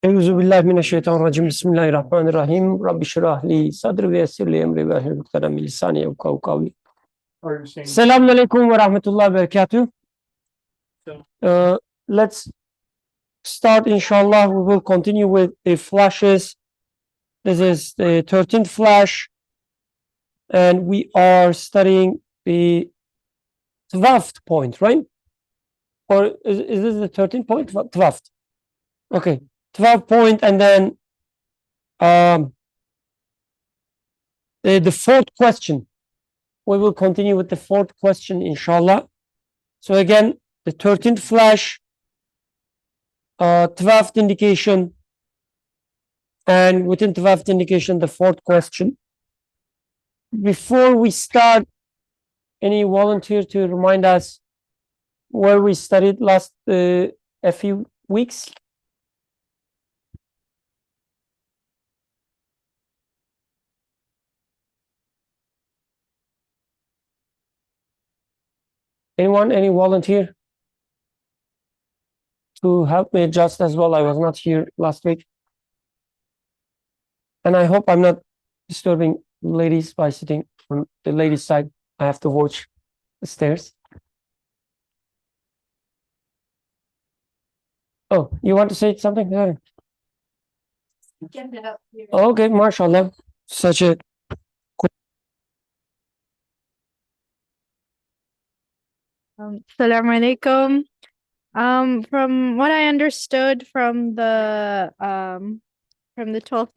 Euzu billahi mineşşeytanirracim. Bismillahirrahmanirrahim. Rabbi şrah li sadri ve yessir li emri ve ehlul ukdeden min lisani yefkahu kavli. Selamünaleyküm ve rahmetullahi ve berekatuhu. Uh, let's start inshallah. We will continue with the flashes. This is the 13th flash and we are studying the 12th point, right? Or is this the 13th point? 12th. Okay. 12th point and then the fourth question. We will continue with the fourth question, inshallah. So again, the 13th flash, 12th indication, and within 12th indication, the fourth question. Before we start, any volunteer to remind us where we studied last a few weeks? Anyone, any volunteer to help me adjust as well? I was not here last week. And I hope I'm not disturbing ladies by sitting on the ladies' side. I have to watch the stairs. Oh, you want to say something? Okay, mashallah. Such a Assalamu alaikum. From what I understood from the 12th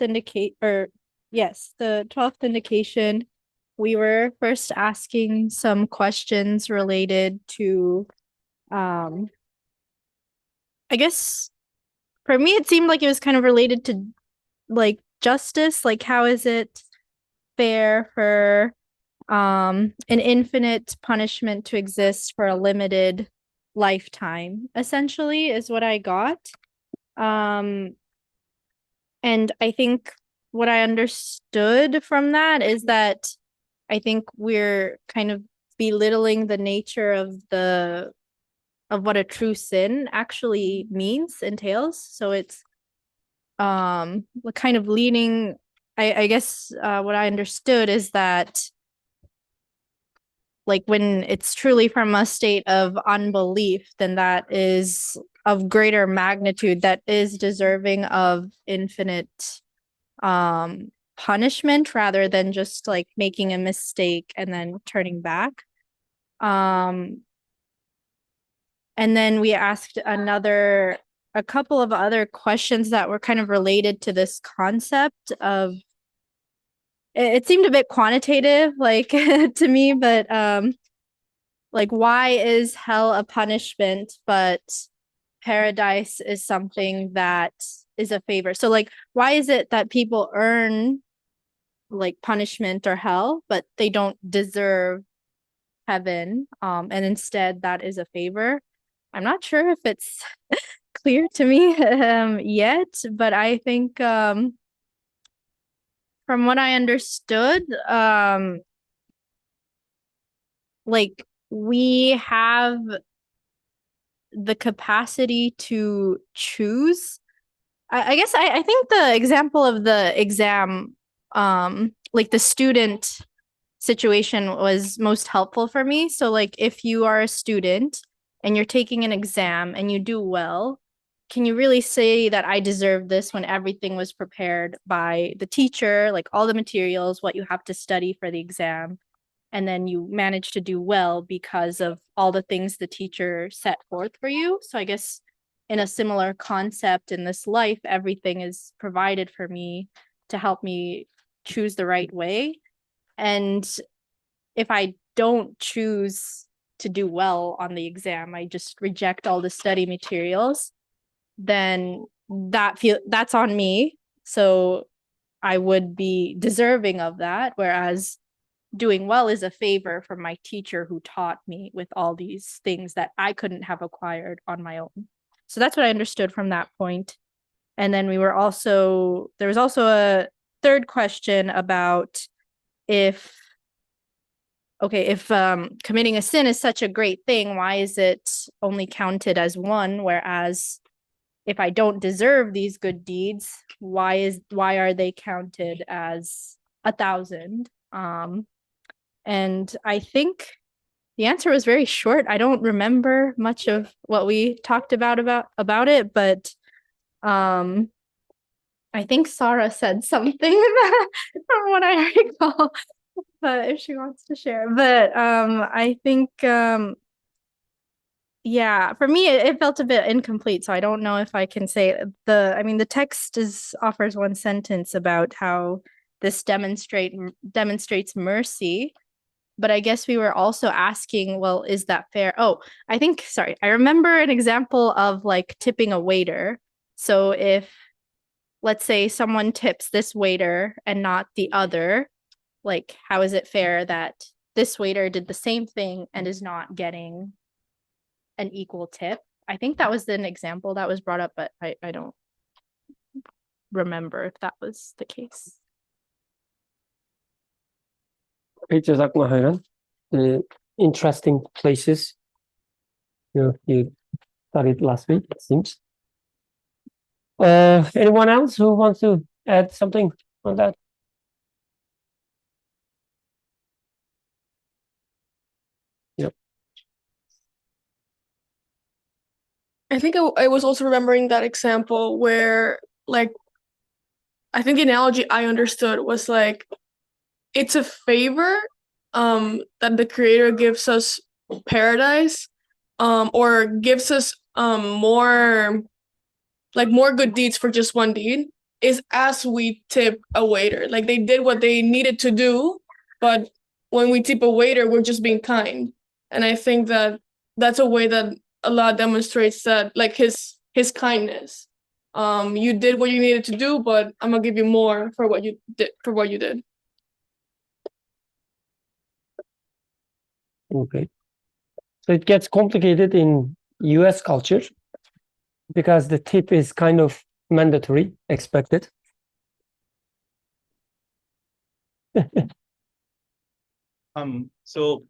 the 12th indication, we were first asking some questions related to I guess for me it seemed like it was kind of related to like justice, like how is it fair for an infinite punishment to exist for a limited lifetime, essentially, is what I got. And I think what I understood from that is that I think we're kind of belittling the nature of what a true sin actually entails. So it's kind of leaning, I guess what I understood is that like when it's truly from a state of unbelief, then that is of greater magnitude, that is deserving of infinite punishment rather than just like making a mistake and then turning back. And then we asked a couple of other questions that were kind of related to this concept of, it seemed a bit quantitative, like to me, but like why is hell a punishment, but paradise is something that is a favor? So like, why is it that people earn like punishment or hell, but they don't deserve heaven? And instead that is a favor. I'm not sure if it's clear to me yet, but I think from what I understood, like we have the capacity to choose. I guess I think the example of the exam, like the student situation was most helpful for me. So like if you are a student and you're taking an exam and you do well, can you really say that I deserve this when everything was prepared by the teacher, like all the materials, what you have to study for the exam, and then you manage to do well because of all the things the teacher set forth for you? So I guess in a similar concept in this life, everything is provided for me to help me choose the right way. And if I don't choose to do well on the exam, I just reject all the study materials, then that's on me. So I would be deserving of that. Whereas doing well is a favor from my teacher who taught me with all these things that I couldn't have acquired on my own. So that's what I understood from that point. And then there was also a third question about if committing a sin is such a great thing, why is it only counted as one, whereas if I don't deserve these good deeds, why are they counted as 1,000? And I think the answer was very short. I don't remember much of what we talked about it, but I think Sarah said something from what I recall, but if she wants to share. But I think yeah, for me it felt a bit incomplete, so I don't know if I can say the text offers one sentence about how this demonstrates mercy, but I guess we were also asking, well, is that fair? Oh, I remember an example of like tipping a waiter. So if, let's say, someone tips this waiter and not the other, like, how is it fair that this waiter did the same thing and is not getting an equal tip? I think that was an example that was brought up, but I don't remember if that was the case. Okay, Jazakallah khairan. Interesting places you studied last week, it seems. Anyone else who wants to add something on that? Yep. I think I was also remembering that example where, like, I think the analogy I understood was like, it's a favor that the creator gives us paradise or gives us more good deeds for just one deed is as we tip a waiter. Like, they did what they needed to do, but when we tip a waiter, we're just being kind. And I think that that's a way that Allah demonstrates that, like, his kindness. You did what you needed to do, but I'm gonna give you more for what you did. Okay. So it gets complicated in US culture because the tip is kind of mandatory, expected. So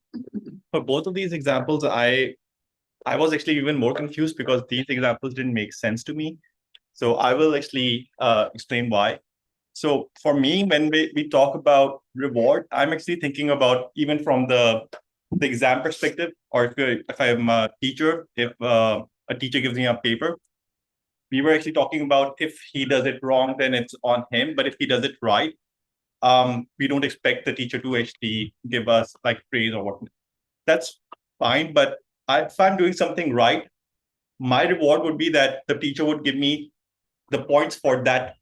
for both of these examples, I was actually even more confused because these examples didn't make sense to me. So I will actually explain why. So for me, when we talk about reward, I'm actually thinking about even from the exam perspective, or if I'm a teacher, if a teacher gives me a paper, we were actually talking about if he does it wrong, then it's on him. But if he does it right, we don't expect the teacher to actually give us like praise or whatnot. That's fine. But if I'm doing something right, my reward would be that the teacher would give me the points for that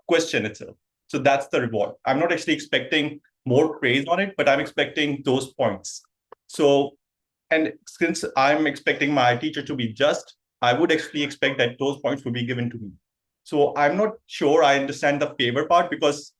question itself. So that's the reward. I'm not actually expecting more praise on it, but I'm expecting those points. So, and since I'm expecting my teacher to be just, I would actually expect that those points would be given to me. So I'm not sure I understand the favor part, because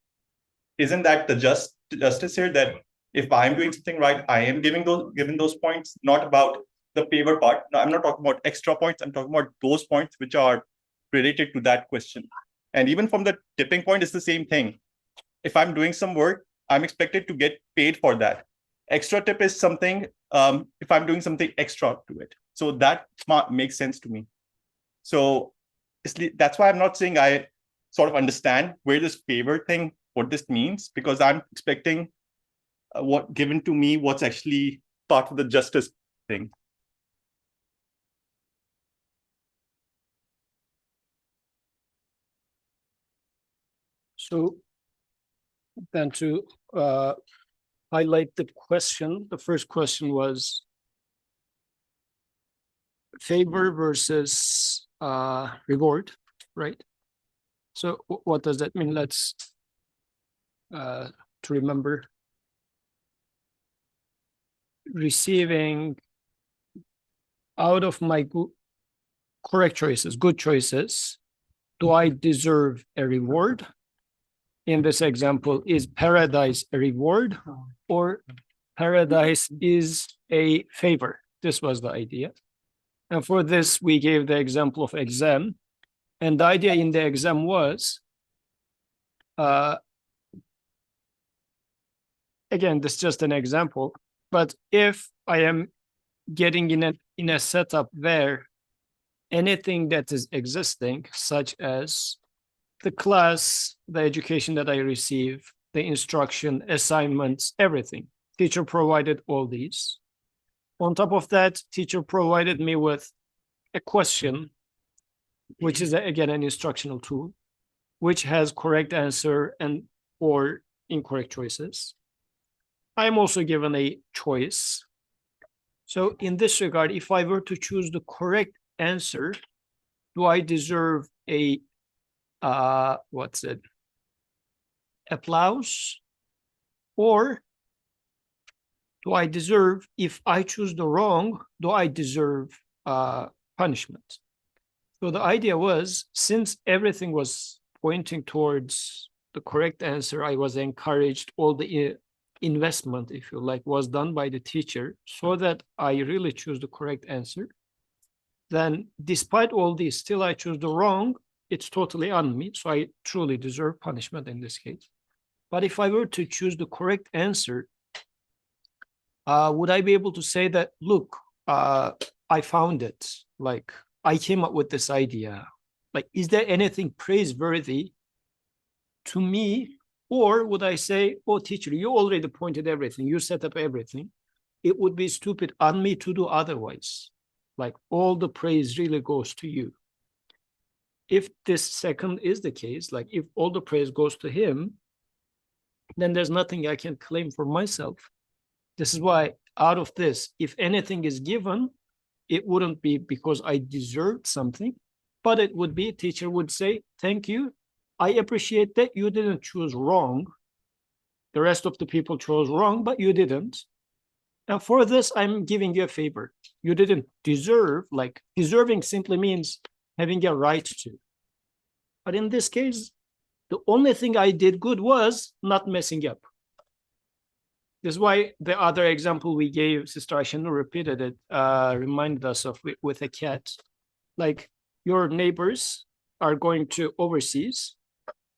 isn't that the justice here, that if I'm doing something right, I am given those points, not about the favor part. No, I'm not talking about extra points. I'm talking about those points which are related to that question. And even from the tipping point, it's the same thing. If I'm doing some work, I'm expected to get paid for that. Extra tip is something, if I'm doing something extra to it. So that makes sense to me. So that's why I'm not saying I sort of understand where this favor thing, what this means, because I'm expecting what given to me, what's actually part of the justice thing. So then to highlight the question, the first question was favor versus reward, right? So what does that mean? Let's to remember. Receiving out of my correct choices, good choices, do I deserve a reward? In this example, is paradise a reward or paradise is a favor? This was the idea. And for this, we gave the example of exam. And the idea in the exam was, again, this is just an example, but if I am getting in a setup where anything that is existing, such as the class, the education that I receive, the instruction, assignments, everything. Teacher provided all these. On top of that, teacher provided me with a question, which is again an instructional tool, which has correct answer and or incorrect choices. I'm also given a choice. So in this regard, if I were to choose the correct answer, do I deserve a applause? Or do I deserve, if I choose the wrong, do I deserve punishment? So the idea was, since everything was pointing towards the correct answer, I was encouraged, all the investment, if you like, was done by the teacher so that I really choose the correct answer. Then despite all this, still I choose the wrong, it's totally on me. So I truly deserve punishment in this case. But if I were to choose the correct answer, would I be able to say that, look, I found it, like I came up with this idea. Like, is there anything praiseworthy to me? Or would I say, oh, teacher, you already pointed everything, you set up everything. It would be stupid on me to do otherwise. Like, all the praise really goes to you. If this second is the case, like if all the praise goes to him, then there's nothing I can claim for myself. This is why out of this, if anything is given, it wouldn't be because I deserved something, but it would be, teacher would say, thank you. I appreciate that you didn't choose wrong. The rest of the people chose wrong, but you didn't. And for this, I'm giving you a favor. You didn't deserve, like deserving simply means having a right to. But in this case, the only thing I did good was not messing up. This is why the other example we gave, Sister Aisha repeated it, reminded us of with a cat. Like your neighbors are going to overseas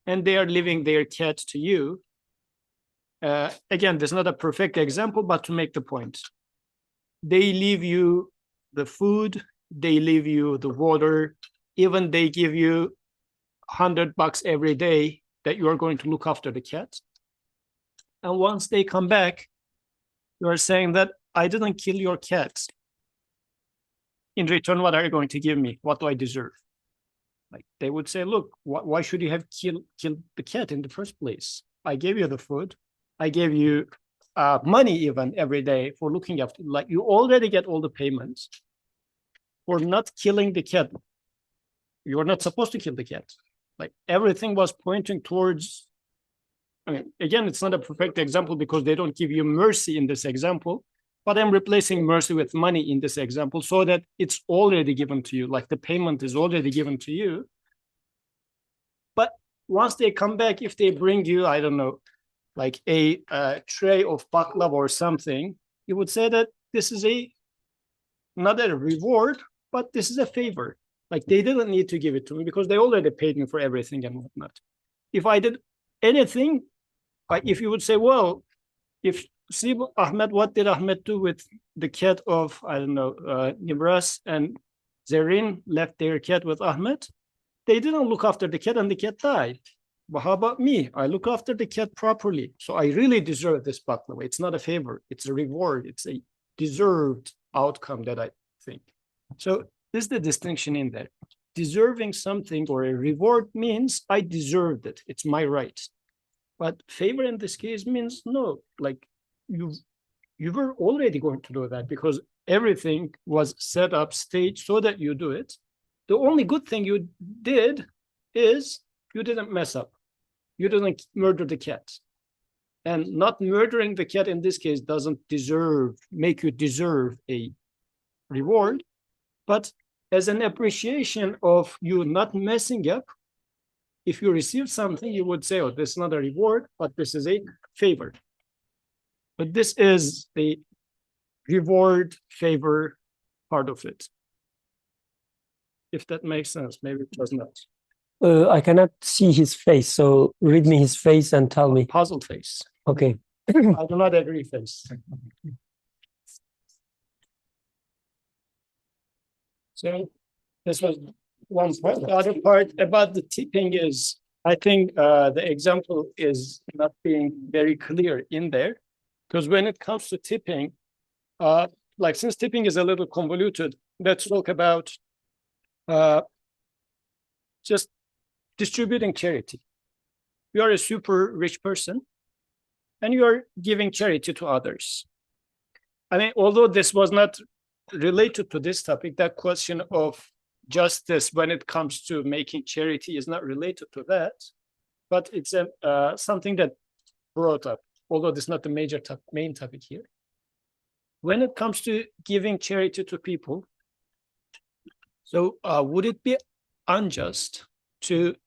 and they are leaving their cat to you. Again, this is not a perfect example, but to make the point. They leave you the food, they leave you the water, even they give you $100 every day that you are going to look after the cat. And once they come back, you are saying that I didn't kill your cat. In return, what are you going to give me? What do I deserve? Like they would say, look, why should you have killed the cat in the first place? I gave you the food. I gave you money even every day for looking after. Like you already get all the payments for not killing the cat. You're not supposed to kill the cat. Like everything was pointing towards. I mean, again, it's not a perfect example because they don't give you mercy in this example, but I'm replacing mercy with money in this example so that it's already given to you, like the payment is already given to you. But once they come back, if they bring you, I don't know, like a tray of baklava or something, you would say that this is not a reward, but this is a favor. Like they didn't need to give it to me because they already paid me for everything and whatnot. If I did anything, like if you would say, well, if see Ahmed, what did Ahmed do with the cat of, I don't know, Nibras and Zerin left their cat with Ahmed? They didn't look after the cat and the cat died. But how about me? I look after the cat properly. So I really deserve this baklava. It's not a favor. It's a reward. It's a deserved outcome that I think. So this is the distinction in there. Deserving something or a reward means I deserved it. It's my right. But favor in this case means no, like you were already going to do that because everything was set up, staged so that you do it. The only good thing you did is you didn't mess up. You didn't murder the cat. And not murdering the cat in this case doesn't make you deserve a reward. But as an appreciation of you not messing up, if you receive something, you would say, oh, this is not a reward, but this is a favor. But this is the reward favor part of it. If that makes sense, maybe it does not. I cannot see his face, so read me his face and tell me. Puzzled face. Okay. I do not agree face. So This was one part. The other part about the tipping is, I think the example is not being very clear in there. Because when it comes to tipping, like since tipping is a little convoluted, let's talk about just distributing charity. You are a super rich person and you are giving charity to others. I mean, although this was not related to this topic, that question of justice when it comes to making charity is not related to that, but it's something that brought up, although this is not the main topic here. When it comes to giving charity to people, so would it be unjust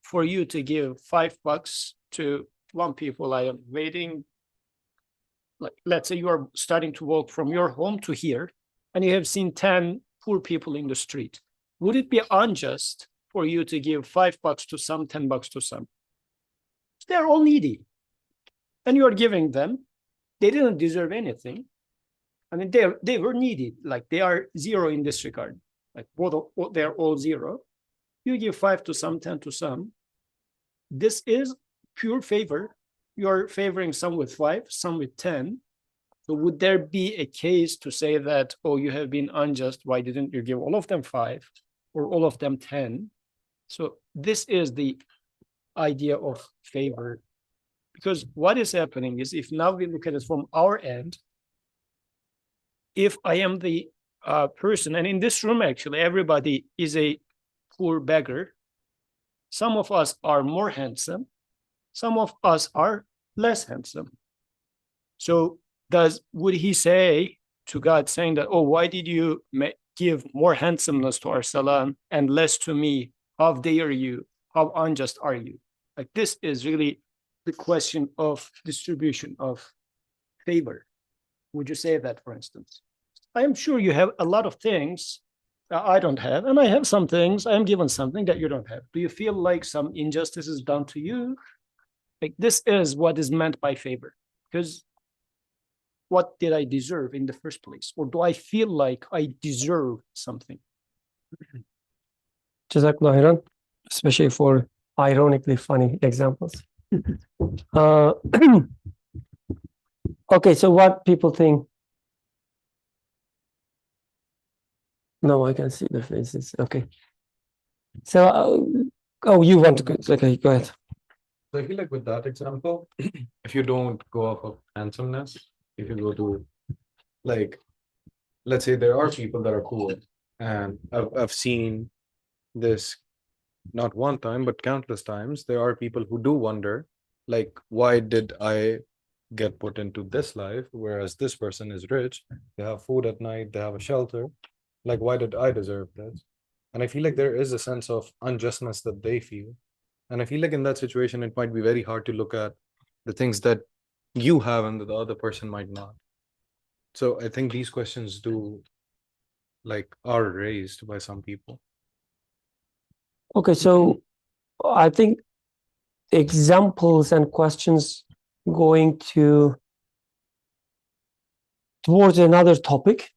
for you to give $5 to one people? I am waiting, like let's say you are starting to walk from your home to here, and you have seen 10 poor people in the street. Would it be unjust for you to give $5 to some, $10 to some? They're all needy, and you are giving them. They didn't deserve anything. I mean, they were needy. Like they are zero in this regard. Like they're all zero. You give 5 to some, 10 to some. This is pure favor. You're favoring some with 5, some with 10. So would there be a case to say that, oh, you have been unjust, why didn't you give all of them 5 or all of them 10? So this is the idea of favor. Because what is happening is, if now we look at it from our end, if I am the person, and in this room actually everybody is a poor beggar, some of us are more handsome, some of us are less handsome. So would he say to God, saying that, oh, why did you give more handsomeness to Arsalan and less to me? How dare you? How unjust are you? Like, this is really the question of distribution of favor. Would you say that, for instance? I am sure you have a lot of things I don't have, and I have some things, I am given something that you don't have. Do you feel like some injustice is done to you? Like, this is what is meant by favor. Because what did I deserve in the first place? Or do I feel like I deserve something? Jazakallah khairan, especially for ironically funny examples. Okay, so what people think? No, I can see the faces. Okay. So, oh, you want to go? Okay, go ahead. So I feel like with that example, if you don't go off of handsomeness, if you go to, like, let's say there are people that are poor, and I've seen this not one time, but countless times. There are people who do wonder, like, why did I get put into this life, whereas this person is rich, they have food at night, they have a shelter. Like, why did I deserve this? And I feel like there is a sense of unjustness that they feel. And I feel like in that situation, it might be very hard to look at the things that you have and that the other person might not. So I think these questions are raised by some people. Okay, so I think examples and questions going towards another topic,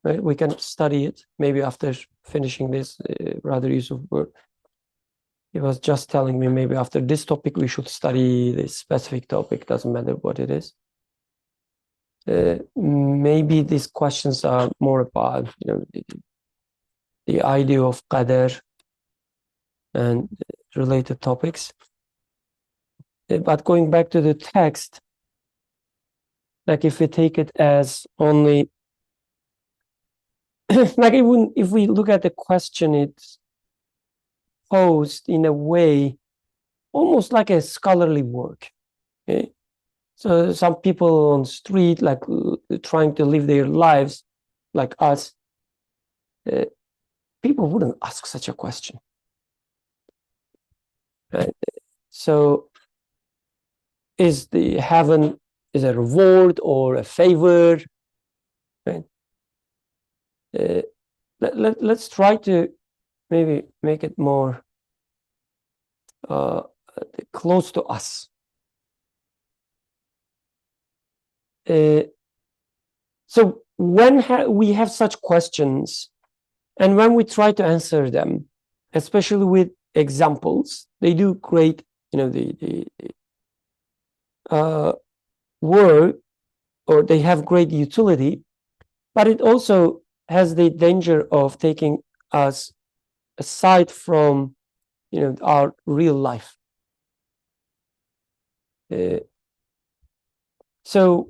right? We can study it maybe after finishing this. Brother Yusuf, he was just telling me maybe after this topic we should study this specific topic. Doesn't matter what it is. Maybe these questions are more about, the idea of qadar and related topics. But going back to the text, like if we take it as only, like if we look at the question, it's posed in a way almost like a scholarly work. Okay? So some people on the street, like trying to live their lives like us, people wouldn't ask such a question. Right? So is the heaven is a reward or a favor? Right? Let's try to maybe make it more close to us. So when we have such questions, And when we try to answer them, especially with examples, they do great, the work, or they have great utility, but it also has the danger of taking us aside from, our real life. So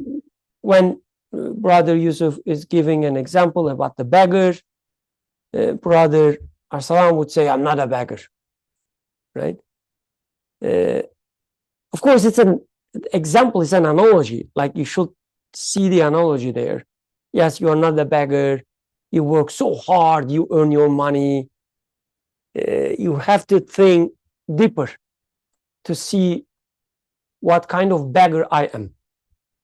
when Brother Yusuf is giving an example about the beggar, Brother Arsalan would say, I'm not a beggar, right? Of course, it's an example, it's an analogy, like you should see the analogy there. Yes, you are not a beggar, you work so hard, you earn your money. You have to think deeper to see what kind of beggar I am,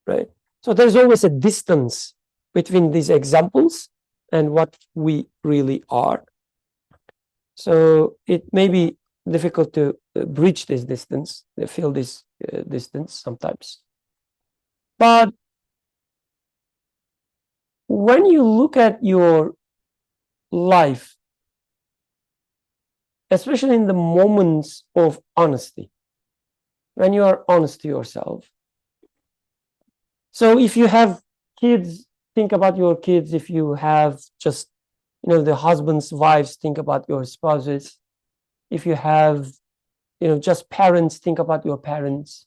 right? So there's always a distance between these examples and what we really are. So it may be difficult to bridge this distance, fill this distance sometimes. But when you look at your life, especially in the moments of honesty, when you are honest to yourself. So if you have kids, think about your kids. If you have just, the husbands, wives, think about your spouses. If you have, just parents, think about your parents.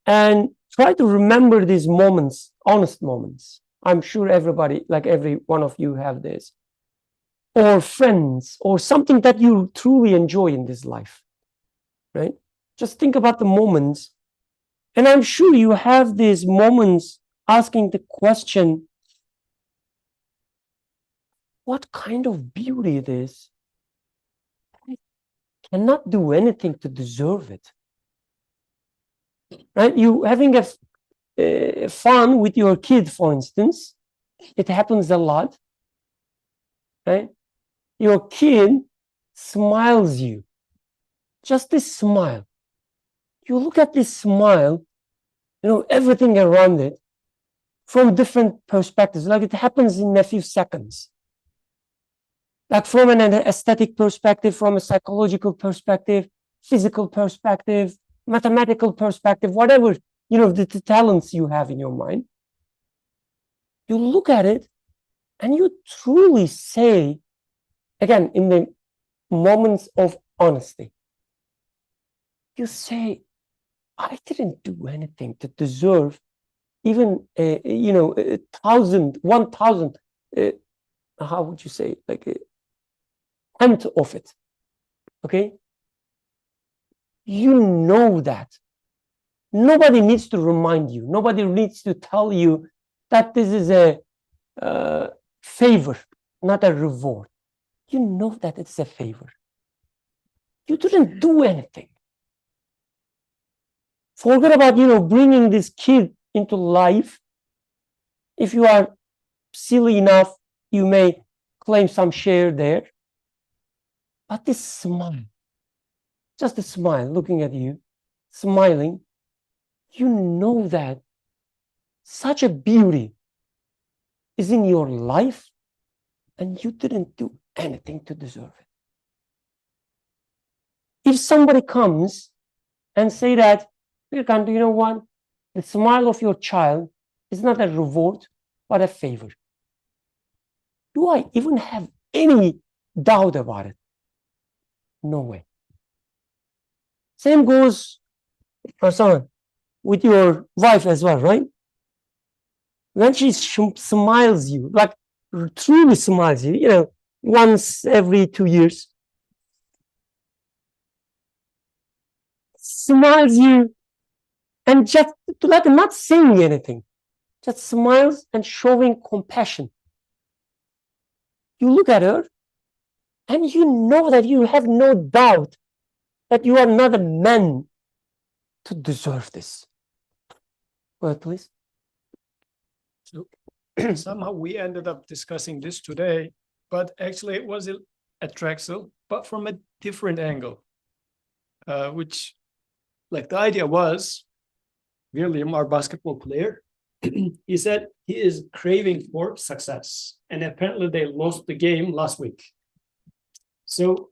And try to remember these moments, honest moments. I'm sure everybody, like every one of you, have this. Or friends, or something that you truly enjoy in this life, right? Just think about the moments. And I'm sure you have these moments asking the question, what kind of beauty it is? I cannot do anything to deserve it. Right? You having a fun with your kid, for instance. It happens a lot. Right? Your kid smiles you. Just this smile. You look at this smile, everything around it from different perspectives. Like it happens in a few seconds. Like from an aesthetic perspective, from a psychological perspective, physical perspective, mathematical perspective, whatever, the talents you have in your mind. You look at it and you truly say, again, in the moments of honesty, you say, I didn't do anything to deserve even, 1,000, 1,000, how would you say, like a tenth of it. Okay? You know that. Nobody needs to remind you. Nobody needs to tell you that this is a favor, not a reward. You know that it's a favor. You didn't do anything. Forget about, bringing this kid into life. If you are silly enough, you may claim some share there. But this smile, just a smile, looking at you, smiling, you know that such a beauty is in your life and you didn't do anything to deserve it. If somebody comes and say that, Birkan, you know what? The smile of your child is not a reward, but a favor. Do I even have any doubt about it? No way. Same goes, Arsan, with your wife as well, right? When she smiles you, like truly smiles you, once every 2 years, smiles you and just like not saying anything, just smiles and showing compassion. You look at her and you know that you have no doubt that you are not a man to deserve this. Go ahead, please. So somehow we ended up discussing this today, but actually it was at Drexel, but from a different angle, which like the idea was William, our basketball player, he said he is craving for success, and apparently they lost the game last week. So,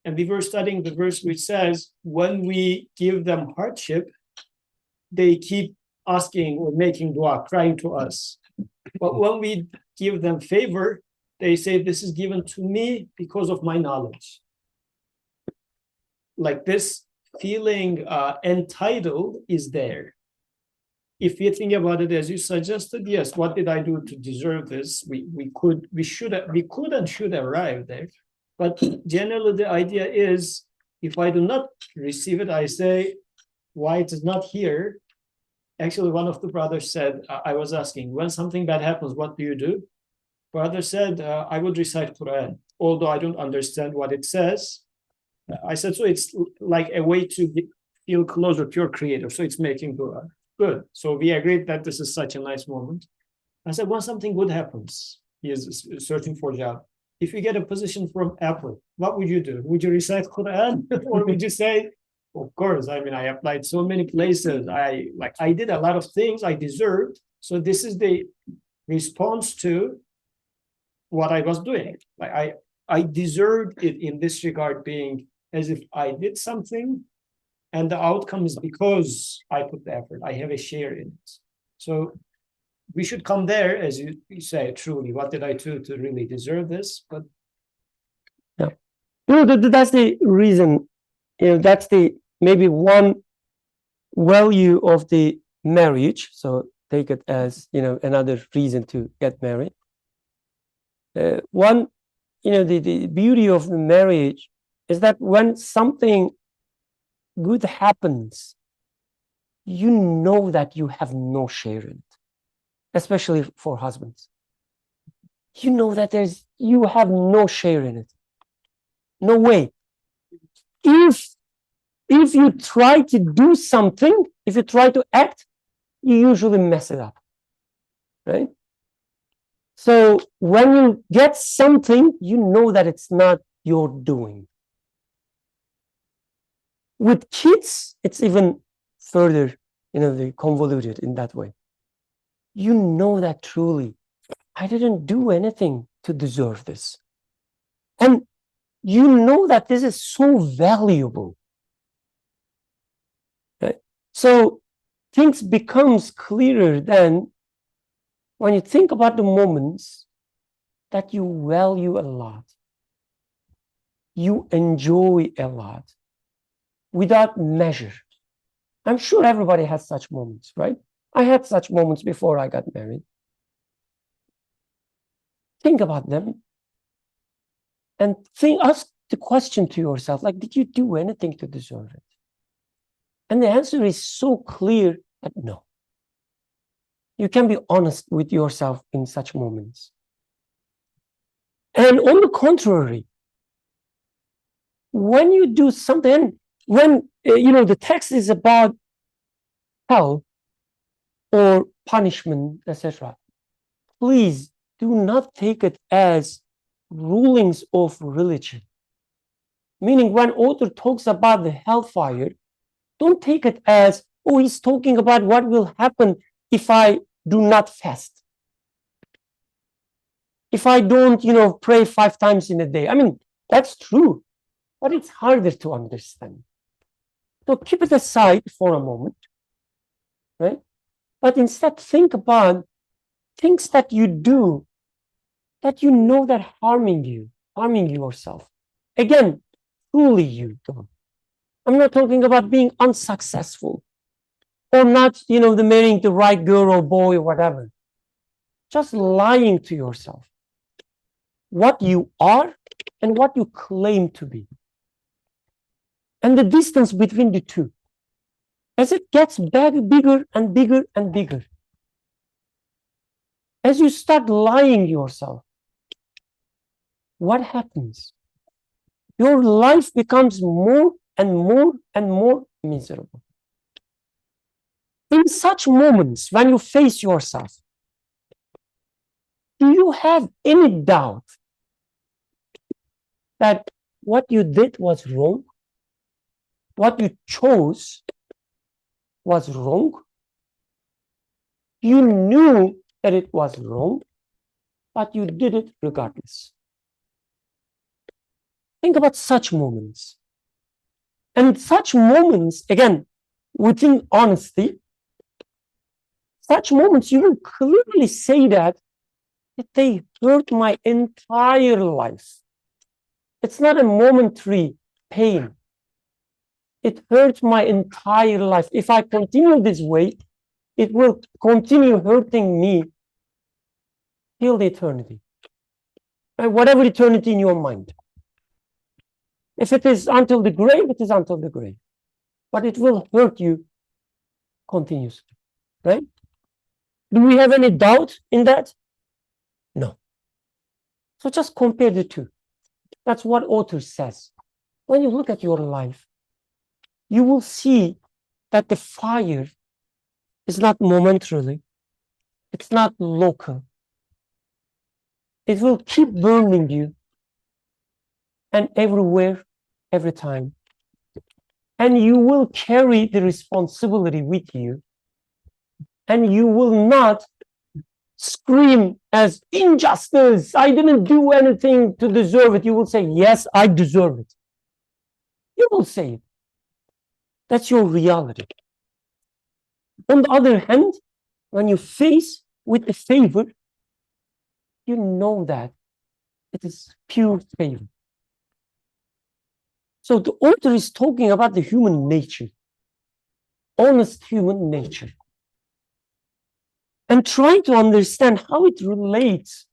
and we were studying the verse which says, when we give them hardship, they keep asking or making dua, crying to us. But when we give them favor, they say, this is given to me because of my knowledge. Like this feeling entitled is there. If you think about it as you suggested, yes, what did I do to deserve this? We could and should arrive there. But generally the idea is, if I do not receive it, I say, why it is not here? Actually, one of the brothers said, I was asking, when something bad happens, what do you do? Brother said, I would recite Quran, although I don't understand what it says. I said, so it's like a way to feel closer to your creator. So it's making dua. Good. So we agreed that this is such a nice moment. I said, when something good happens, he is searching for a job. If you get a position from Apple, what would you do? Would you recite Quran? Or would you say, of course, I mean, I applied so many places. I did a lot of things I deserved. So this is the response to what I was doing. Like I deserved it in this regard, being as if I did something and the outcome is because I put the effort. I have a share in it. So we should come there, as you say, truly, what did I do to really deserve this? But yeah, that's the reason. That's the maybe one value of the marriage. So take it as another reason to get married. One, the beauty of the marriage is that when something good happens, you know that you have no share in it, especially for husbands. You know that you have no share in it. No way. If you try to do something, if you try to act, you usually mess it up, right? So when you get something, you know that it's not your doing. With kids, it's even further, convoluted in that way. You know that truly, I didn't do anything to deserve this. And you know that this is so valuable. Right? So things becomes clearer then when you think about the moments that you value a lot, you enjoy a lot, without measure. I'm sure everybody has such moments, right? I had such moments before I got married. Think about them and ask the question to yourself, like, did you do anything to deserve it? And the answer is so clear that no. You can be honest with yourself in such moments. And on the contrary, when you do something, when the text is about hell or punishment, etc., please do not take it as rulings of religion. Meaning, when author talks about the hellfire, don't take it as, oh, he's talking about what will happen if I do not fast, if I don't, pray 5 times in a day. I mean, that's true, but it's harder to understand. So keep it aside for a moment, right? But instead think about things that you do that you know that harming yourself. Again, truly you don't. I'm not talking about being unsuccessful or not, marrying the right girl or boy or whatever. Just lying to yourself. What you are and what you claim to be. And the distance between the two. As it gets bigger and bigger and bigger. As you start lying yourself, what happens? Your life becomes more and more and more miserable. In such moments, when you face yourself, do you have any doubt that what you did was wrong? What you chose was wrong? You knew that it was wrong, but you did it regardless. Think about such moments. And such moments, again, within honesty, such moments you will clearly say that they hurt my entire life. It's not a momentary pain. It hurts my entire life. If I continue this way, it will continue hurting me till the eternity. Right? Whatever eternity in your mind. If it is until the grave, it is until the grave. But it will hurt you continuously. Right? Do we have any doubt in that? No. So just compare the two. That's what author says. When you look at your life, you will see that the fire is not momentarily. It's not local. It will keep burning you, and everywhere, every time. And you will carry the responsibility with you, and you will not scream as injustice. I didn't do anything to deserve it. You will say, yes, I deserve it. You will say it. That's your reality. On the other hand, when you face with the favor, you know that it is pure favor. So the author is talking about the human nature, honest human nature, and trying to understand how it relates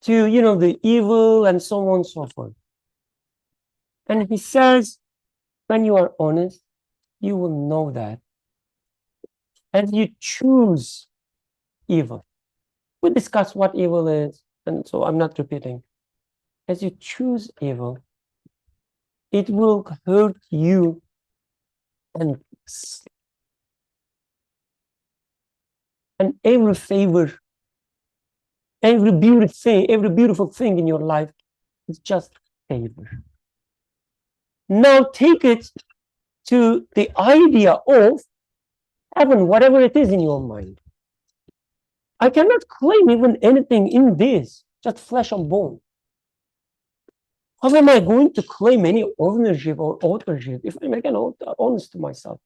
to, the evil and so on and so forth. And he says, when you are honest, you will know that. And you choose evil. We discussed what evil is, and so I'm not repeating. As you choose evil, it will hurt you and every favor, every beautiful thing in your life is just favor. Now take it to the idea of heaven, whatever it is in your mind. I cannot claim even anything in this, just flesh and bone. How am I going to claim any ownership or authorship if I'm again honest to myself?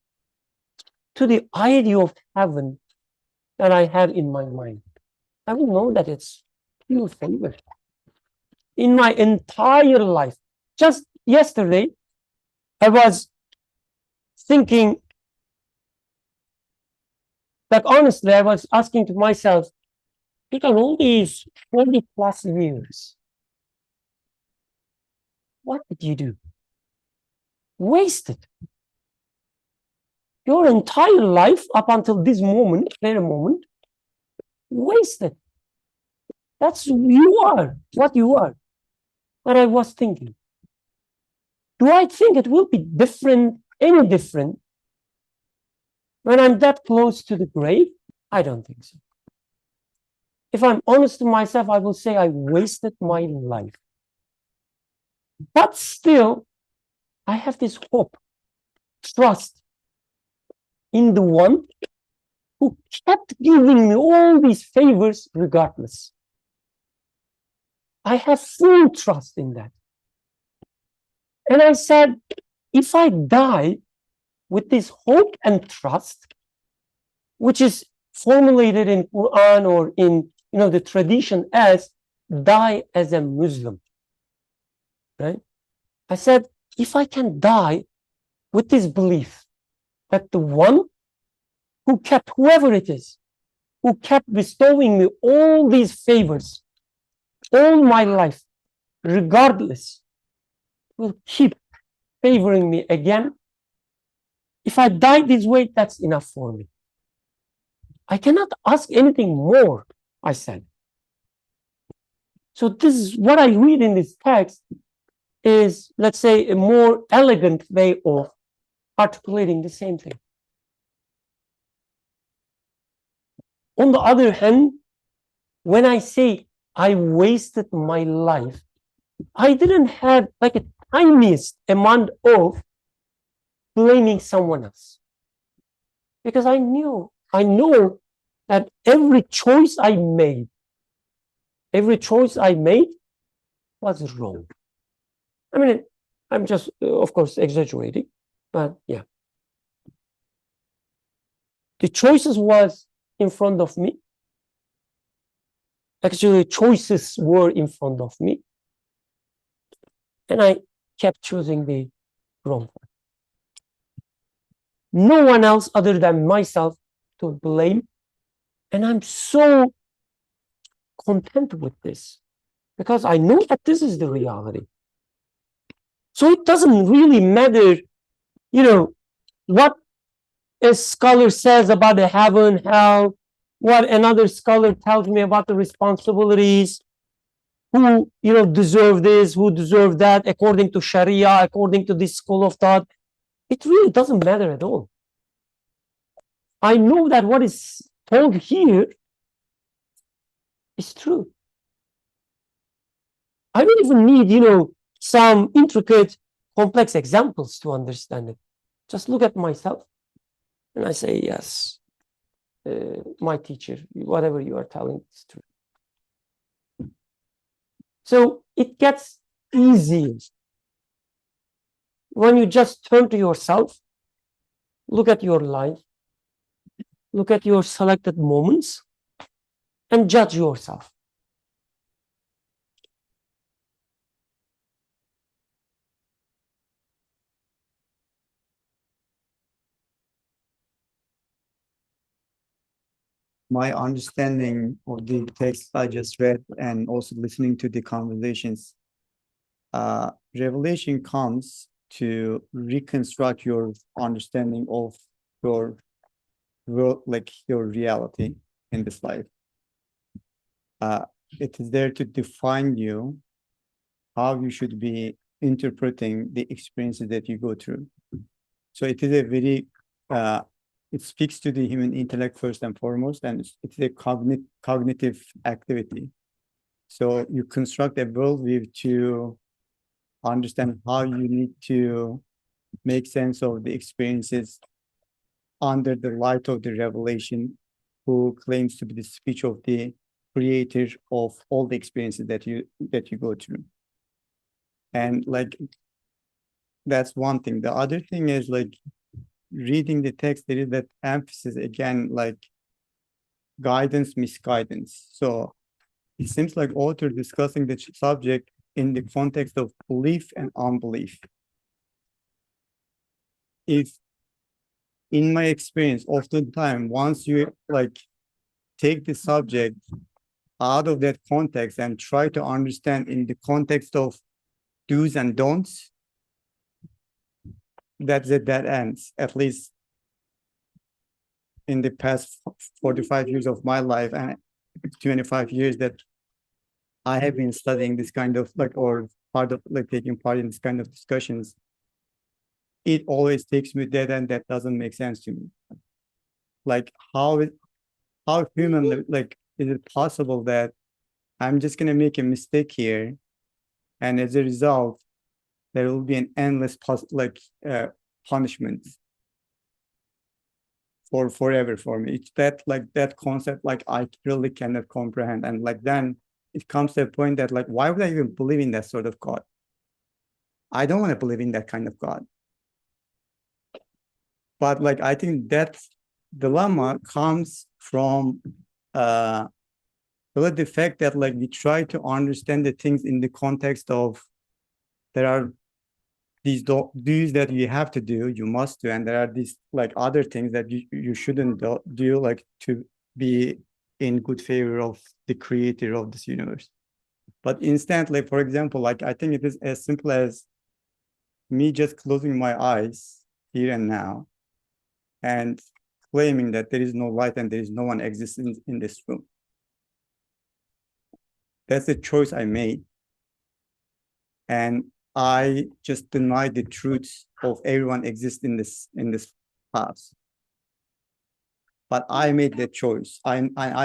To the idea of heaven that I have in my mind, I will know that it's pure favor. In my entire life, just yesterday, I was thinking, like honestly, I was asking to myself, look at all these 20 plus years. What did you do? Wasted. Your entire life up until this moment, very moment, wasted. That's who you are, what you are. But I was thinking, do I think it will be different, any different, when I'm that close to the grave? I don't think so. If I'm honest to myself, I will say I wasted my life. But still, I have this hope, trust in the one who kept giving me all these favors regardless. I have full trust in that. And I said, if I die with this hope and trust, which is formulated in Quran or in the tradition as die as a Muslim, right? I said, if I can die with this belief that the one who kept, whoever it is, who kept bestowing me all these favors all my life, regardless, will keep favoring me again. If I die this way, that's enough for me. I cannot ask anything more, I said. So this is what I read in this text is, let's say, a more elegant way of articulating the same thing. On the other hand, when I say I wasted my life, I didn't have like a tiniest amount of blaming someone else. Because I know that every choice I made was wrong. I mean, I'm just, of course, exaggerating, but yeah. The choices was in front of me. Actually, choices were in front of me. And I kept choosing the wrong one. No one else other than myself to blame. And I'm so content with this because I know that this is the reality. So it doesn't really matter, what a scholar says about the heaven, hell, what another scholar tells me about the responsibilities, who, deserve this, who deserve that, according to Sharia, according to this school of thought. It really doesn't matter at all. I know that what is told here is true. I don't even need, some intricate, complex examples to understand it. Just look at myself and I say, yes, my teacher, whatever you are telling is true. So it gets easier when you just turn to yourself, look at your life, look at your selected moments, and judge yourself. My understanding of the text I just read and also listening to the conversations, revelation comes to reconstruct your understanding of your world, like your reality in this life. It is there to define you, how you should be interpreting the experiences that you go through. So it is a very, it speaks to the human intellect first and foremost, and it's a cognitive activity. So you construct a worldview to understand how you need to make sense of the experiences under the light of the revelation, who claims to be the speech of the creator of all the experiences that you go through. And like, that's one thing. The other thing is like reading the text, there is that emphasis again, like guidance, misguidance. So it seems like author discussing the subject in the context of belief and unbelief. If in my experience, oftentimes, once you like take the subject out of that context and try to understand in the context of do's and don'ts, that's it, that ends, at least in the past 45 years of my life and 25 years that I have been studying this kind of like, or part of like taking part in this kind of discussions. It always takes me dead end that doesn't make sense to me. Like how human, like, is it possible that I'm just gonna make a mistake here, and as a result, there will be an endless punishment for forever for me. It's that like that concept, like I really cannot comprehend. And like then it comes to a point that like, why would I even believe in that sort of God? I don't want to believe in that kind of God. But like, I think that dilemma comes from really the fact that like we try to understand the things in the context of there are these do's that you have to do, you must do, and there are these like other things that you shouldn't do, like to be in good favor of the creator of this universe. But instantly, for example, like I think it is as simple as me just closing my eyes here and now and claiming that there is no light and there is no one existing in this room. That's the choice I made. And I just denied the truth of everyone exists in this house. But I made that choice. I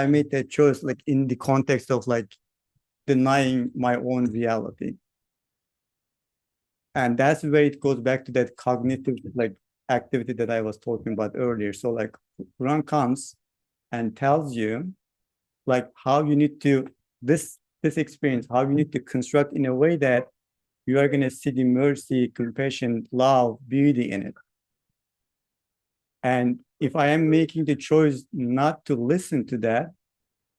made that choice like in the context of like denying my own reality. And that's where it goes back to that cognitive like activity that I was talking about earlier. So like Quran comes and tells you like how you need to this experience, how you need to construct in a way that you are going to see the mercy, compassion, love, beauty in it. And if I am making the choice not to listen to that,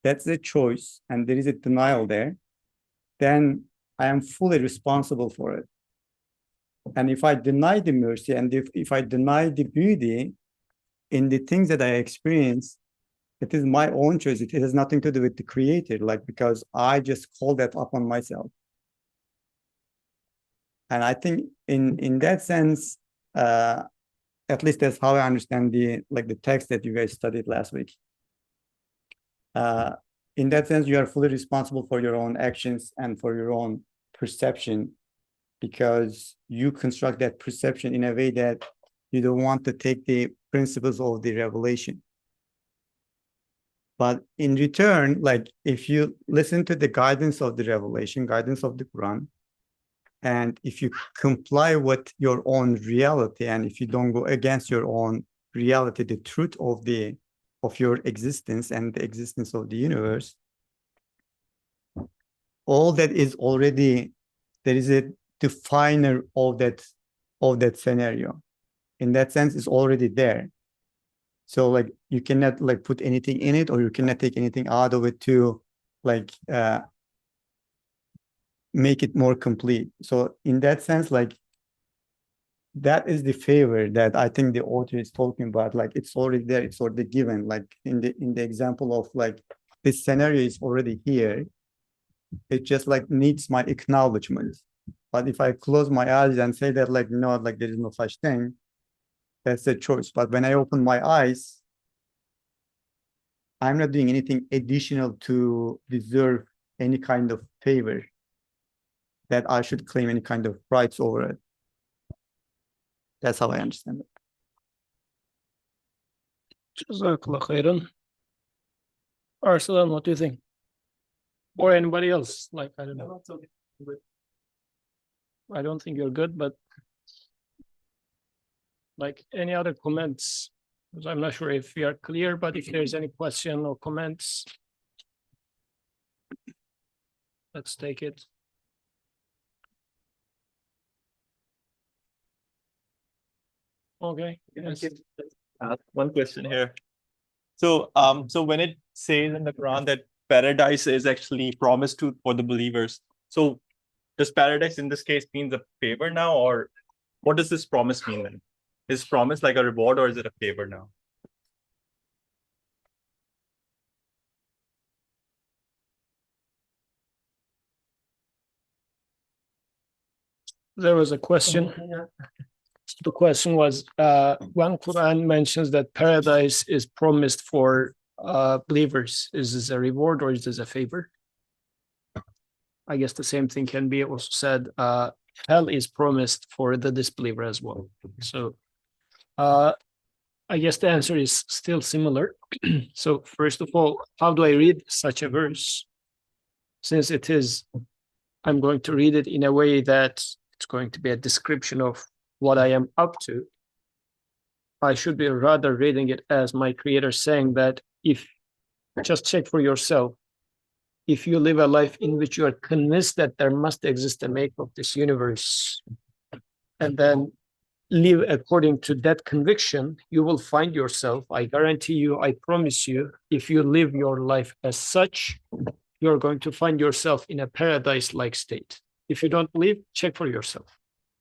that's a choice, and there is a denial there, then I am fully responsible for it. And if I deny the mercy, and if I deny the beauty in the things that I experience, it is my own choice. It has nothing to do with the creator, like, because I just call that upon myself. And I think in that sense, at least that's how I understand the text that you guys studied last week. In that sense, you are fully responsible for your own actions and for your own perception, because you construct that perception in a way that you don't want to take the principles of the revelation. But in return, like if you listen to the guidance of the revelation, guidance of the Quran, and if you comply with your own reality, and if you don't go against your own reality, the truth of your existence and the existence of the universe, all that is already, there is a definer of that scenario. In that sense, it's already there. So like you cannot like put anything in it, or you cannot take anything out of it to like make it more complete. So in that sense, like that is the favor that I think the author is talking about. Like it's already there, it's already given. Like in the example of like this scenario is already here. It just like needs my acknowledgement. But if I close my eyes and say that like no, like there is no such thing, that's a choice. But when I open my eyes, I'm not doing anything additional to deserve any kind of favor that I should claim any kind of rights over it. That's how I understand it. Jazakallah khairan. Arsalan, what do you think? Or anybody else? Like, I don't know. I don't think you're good, but like any other comments? Because I'm not sure if we are clear, but if there's any question or comments, let's take it. Okay. Yes. One question here. So, so when it says in the Quran that paradise is actually promised for the believers, so does paradise in this case mean a favor now, or what does this promise mean then? Is promise like a reward, or is it a favor now? There was a question. The question was, when Quran mentions that paradise is promised for believers, is this a reward or is this a favor? I guess the same thing can be also said, hell is promised for the disbeliever as well. So I guess the answer is still similar. So first of all, how do I read such a verse? Since it is, I'm going to read it in a way that it's going to be a description of what I am up to. I should be rather reading it as my creator saying that if, just check for yourself, if you live a life in which you are convinced that there must exist a maker of this universe, and then live according to that conviction, you will find yourself, I guarantee you, I promise you, if you live your life as such, you're going to find yourself in a paradise-like state. If you don't believe, check for yourself.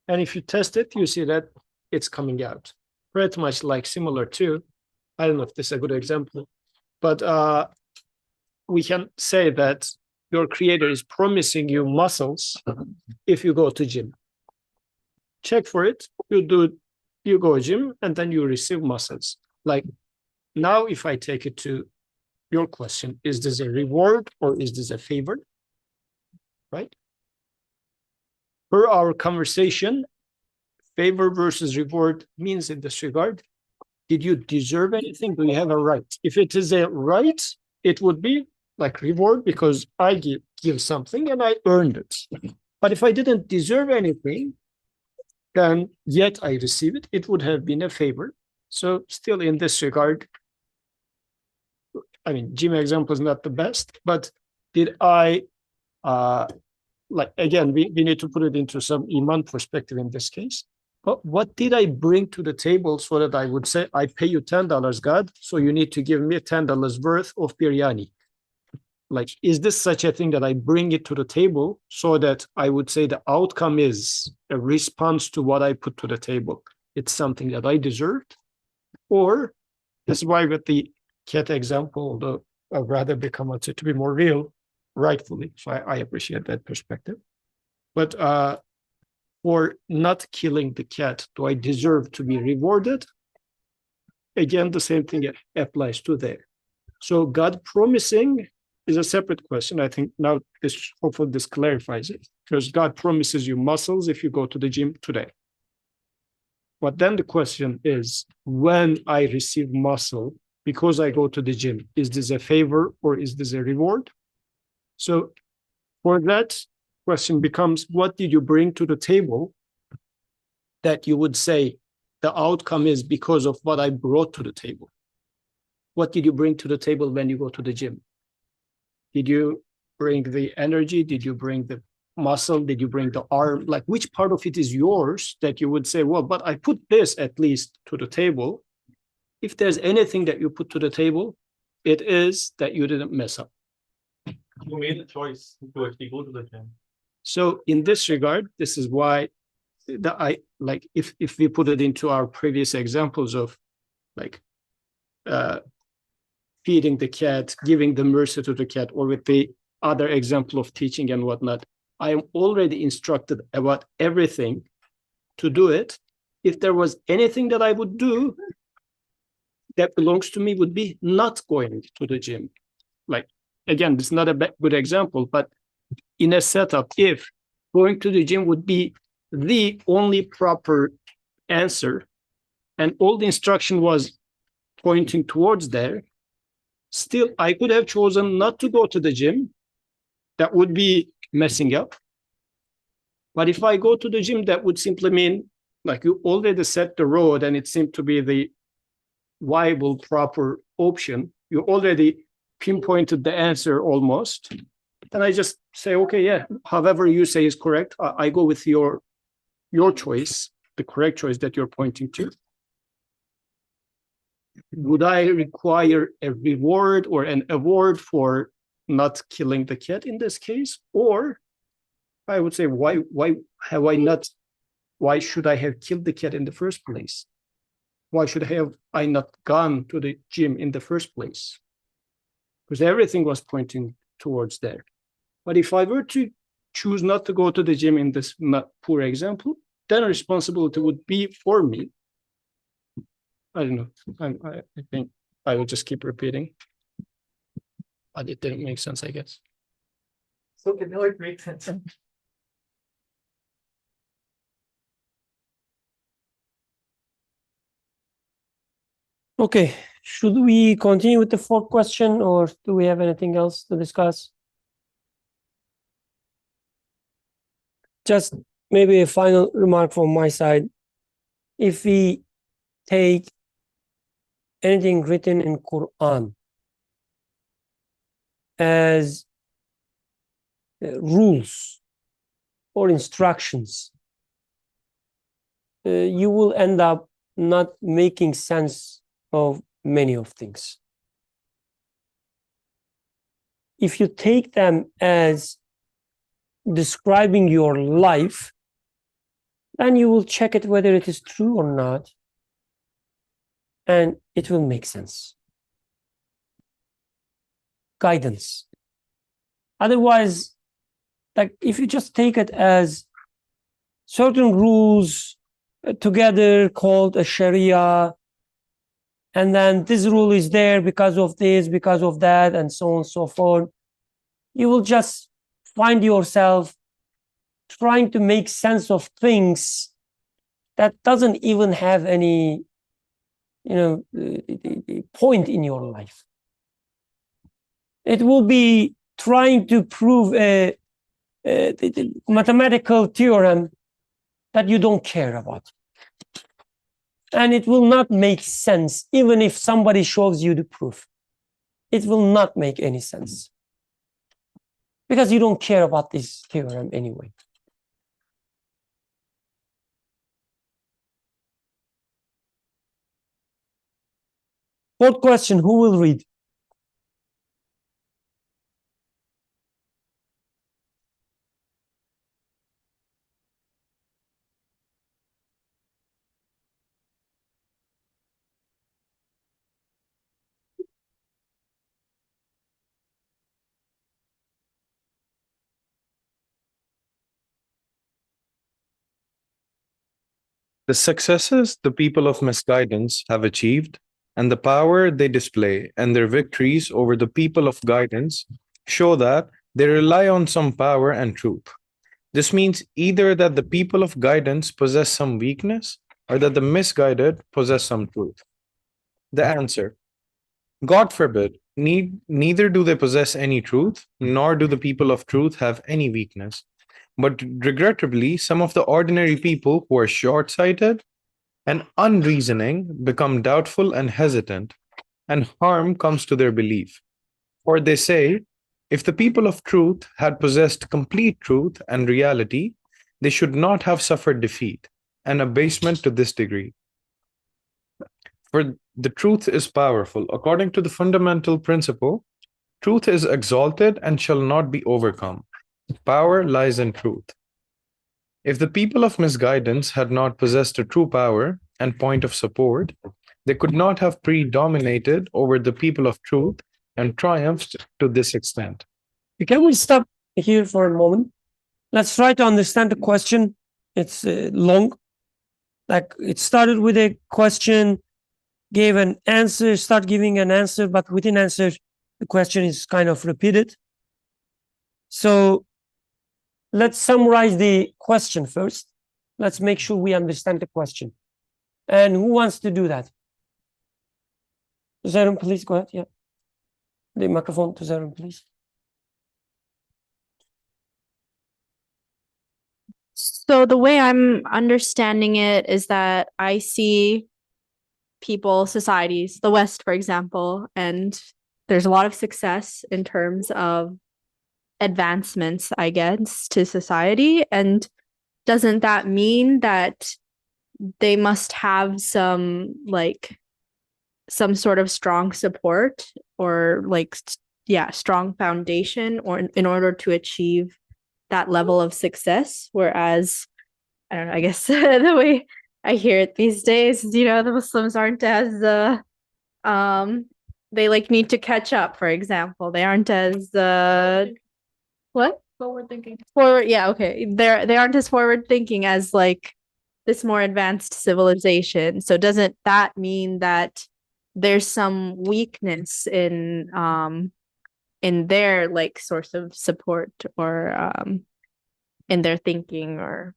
And if you test it, you see that it's coming out. Pretty much like similar to, I don't know if this is a good example, but we can say that your creator is promising you muscles if you go to gym. Check for it, you go gym, and then you receive muscles. Like now, if I take it to your question, is this a reward or is this a favor? Right? Per our conversation, favor versus reward means in this regard, did you deserve anything? Do you have a right? If it is a right, it would be like reward because I give something and I earned it. But if I didn't deserve anything, then yet I receive it, it would have been a favor. So still in this regard, I mean, gym example is not the best, but did I, like, again, we need to put it into some Iman perspective in this case. But what did I bring to the table so that I would say, I pay you $10, God, so you need to give me $10 worth of biryani? Like, is this such a thing that I bring it to the table so that I would say the outcome is a response to what I put to the table? It's something that I deserved? Or this is why with the cat example, I'd rather become it to be more real, rightfully. So I appreciate that perspective. But for not killing the cat, do I deserve to be rewarded? Again, the same thing applies to there. So God promising is a separate question. I think now hopefully this clarifies it, because God promises you muscles if you go to the gym today. But then the question is, when I receive muscle because I go to the gym, is this a favor or is this a reward? So for that question becomes, what did you bring to the table that you would say the outcome is because of what I brought to the table? What did you bring to the table when you go to the gym? Did you bring the energy? Did you bring the muscle? Did you bring the arm? Like, which part of it is yours that you would say, well, but I put this at least to the table. If there's anything that you put to the table, it is that you didn't mess up. You made the choice to actually go to the gym. So in this regard, this is why if we put it into our previous examples of like feeding the cat, giving the mercy to the cat, or with the other example of teaching and whatnot, I am already instructed about everything to do it. If there was anything that I would do that belongs to me, would be not going to the gym. Like, again, this is not a good example, but in a setup, if going to the gym would be the only proper answer and all the instruction was pointing towards there, still I could have chosen not to go to the gym. That would be messing up. But if I go to the gym, that would simply mean like you already set the road and it seemed to be the viable, proper option. You already pinpointed the answer almost. Then I just say, okay, yeah, however you say is correct. I go with your choice, the correct choice that you're pointing to. Would I require a reward or an award for not killing the cat in this case? Or I would say, why should I have killed the cat in the first place? Why should I not gone to the gym in the first place? Because everything was pointing towards there. But if I were to choose not to go to the gym in this poor example, then responsibility would be for me. I don't know. I think I will just keep repeating. But it didn't make sense, I guess. So now it makes sense. Okay, should we continue with the fourth question or do we have anything else to discuss? Just maybe a final remark from my side. If we take anything written in Quran as rules or instructions, you will end up not making sense of many of things. If you take them as describing your life, then you will check it whether it is true or not, and it will make sense. Guidance. Otherwise, like if you just take it as certain rules together called a Sharia, and then this rule is there because of this, because of that, and so on and so forth, you will just find yourself trying to make sense of things that doesn't even have any, point in your life. It will be trying to prove a mathematical theorem that you don't care about. And it will not make sense even if somebody shows you the proof. it will not make any sense. Because you don't care about this theorem anyway. Fourth question, who will read? The successes the people of misguidance have achieved, and the power they display, and their victories over the people of guidance show that they rely on some power and truth. This means either that the people of guidance possess some weakness or that the misguided possess some truth. The answer: God forbid, neither do they possess any truth, nor do the people of truth have any weakness. But regrettably, some of the ordinary people who are short sighted and unreasoning become doubtful and hesitant, and harm comes to their belief. For they say, if the people of truth had possessed complete truth and reality, they should not have suffered defeat and abasement to this degree. For the truth is powerful. According to the fundamental principle, truth is exalted and shall not be overcome. Power lies in truth. If the people of misguidance had not possessed a true power and point of support, they could not have predominated over the people of truth and triumphed to this extent. Can we stop here for a moment? Let's try to understand the question. It's long. Like it started with a question, gave an answer, start giving an answer, but within answer, the question is kind of repeated. So let's summarize the question first. Let's make sure we understand the question. And who wants to do that? Zarum, please go ahead. Yeah. The microphone to Zarum, please. So the way I'm understanding it is that I see people, societies, the West, for example, and there's a lot of success in terms of advancements, I guess, to society. And doesn't that mean that they must have some sort of strong support or strong foundation or in order to achieve that level of success? Whereas, I don't know, I guess the way I hear it these days, the Muslims aren't as they need to catch up, for example. They aren't as what? Forward thinking. Forward, yeah, okay. They aren't as forward thinking as this more advanced civilization. So doesn't that mean that there's some weakness in their source of support or in their thinking or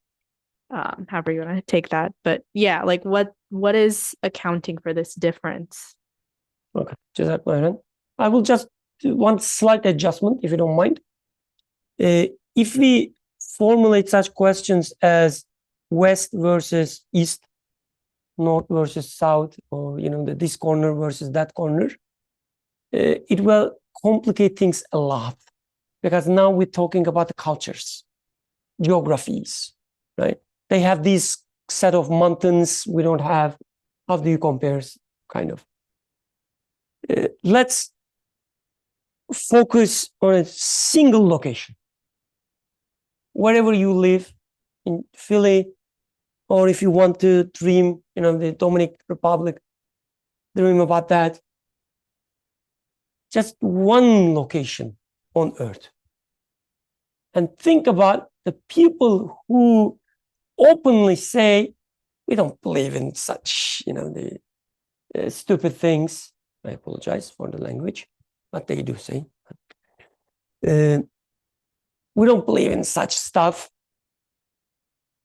however you want to take that? But yeah, what is accounting for this difference? Okay, Jazakallah. I will just do one slight adjustment, if you don't mind. If we formulate such questions as West versus East, North versus South, or this corner versus that corner, it will complicate things a lot, because now we're talking about the cultures, geographies, right? They have these set of mountains we don't have. How do you compare, kind of? Let's focus on a single location. Wherever you live, in Philly, or if you want to dream, the Dominican Republic, dream about that. Just one location on Earth. And think about the people who openly say, we don't believe in such, the stupid things. I apologize for the language, but they do say. We don't believe in such stuff.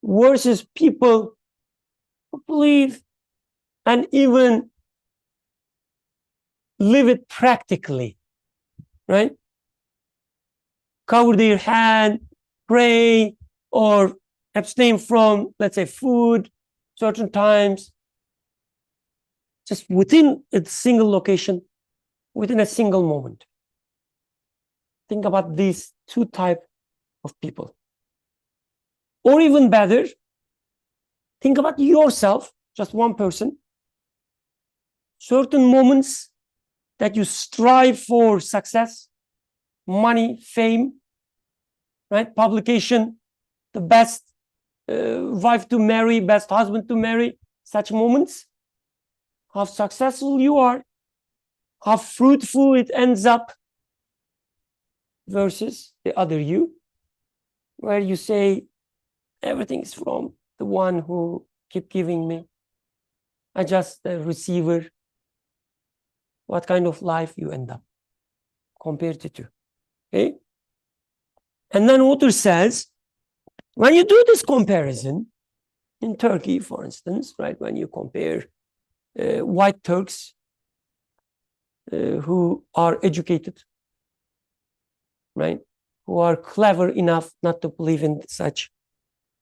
Versus people who believe and even live it practically, right? Cover their hand, pray, or abstain from, let's say, food certain times, just within a single location. within a single moment. Think about these two types of people. Or even better, think about yourself, just one person. Certain moments that you strive for success, money, fame, right? Publication, the best wife to marry, best husband to marry, such moments, how successful you are, how fruitful it ends up, versus the other you, where you say, everything is from the one who keep giving me. I just a receiver. What kind of life you end up compared to two? Okay. And then author says, when you do this comparison in Turkey, for instance, right, when you compare white Turks who are educated, right, who are clever enough not to believe in such,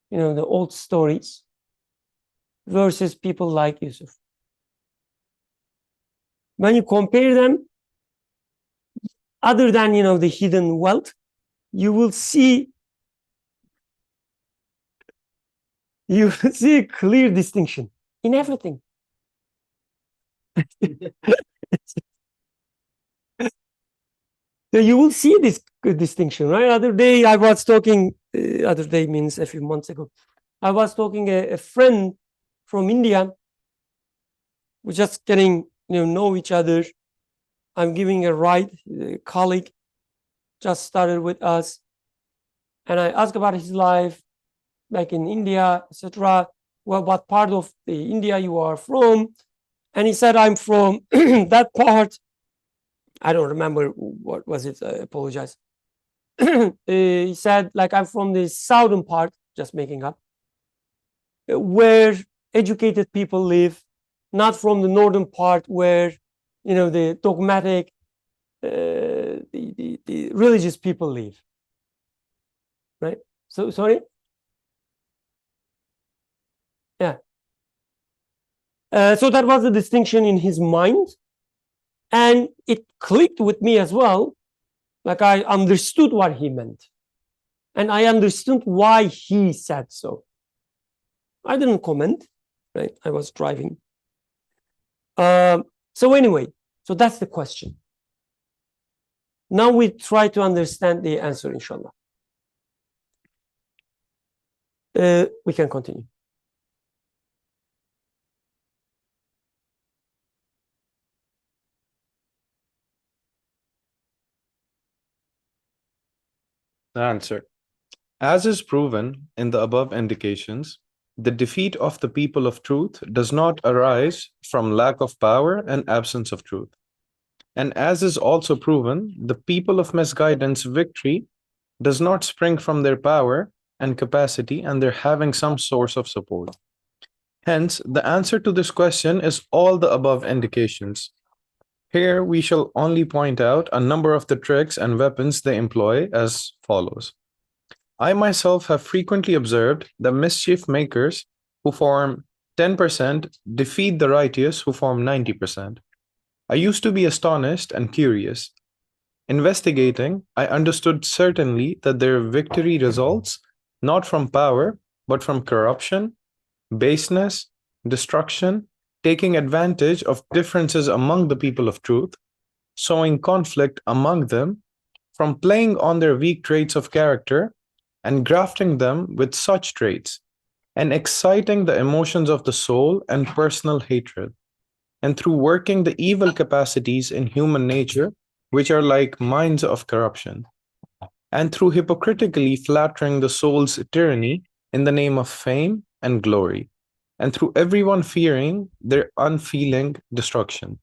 the old stories, versus people like Yusuf. When you compare them, other than, the hidden wealth, you will see a clear distinction in everything. So you will see this distinction, right? Other day I was talking, other day means a few months ago, I was talking a friend from India. We're just getting, know each other. I'm giving a ride, a colleague just started with us. And I asked about his life back in India, etc. Well, what part of the India you are from? And he said, I'm from that part. I don't remember what was it. I apologize. He said, like, I'm from the southern part, just making up, where educated people live, not from the northern part where, the dogmatic, the religious people live. Right? So, sorry? Yeah. So that was the distinction in his mind. And it clicked with me as well. Like, I understood what he meant. And I understood why he said so. I didn't comment, right? I was driving. So anyway, so that's the question. Now we try to understand the answer, inshallah. We can continue. The answer. As is proven in the above indications, the defeat of the people of truth does not arise from lack of power and absence of truth. And as is also proven, the people of misguidance victory does not spring from their power and capacity and their having some source of support. Hence, the answer to this question is all the above indications. Here we shall only point out a number of the tricks and weapons they employ as follows. I myself have frequently observed the mischief makers who form 10% defeat the righteous who form 90%. I used to be astonished and curious. Investigating, I understood certainly that their victory results not from power, but from corruption, baseness, destruction, taking advantage of differences among the people of truth, sowing conflict among them, from playing on their weak traits of character and grafting them with such traits, and exciting the emotions of the soul and personal hatred, and through working the evil capacities in human nature, which are like mines of corruption, and through hypocritically flattering the soul's tyranny in the name of fame and glory, and through everyone fearing their unfeeling destruction.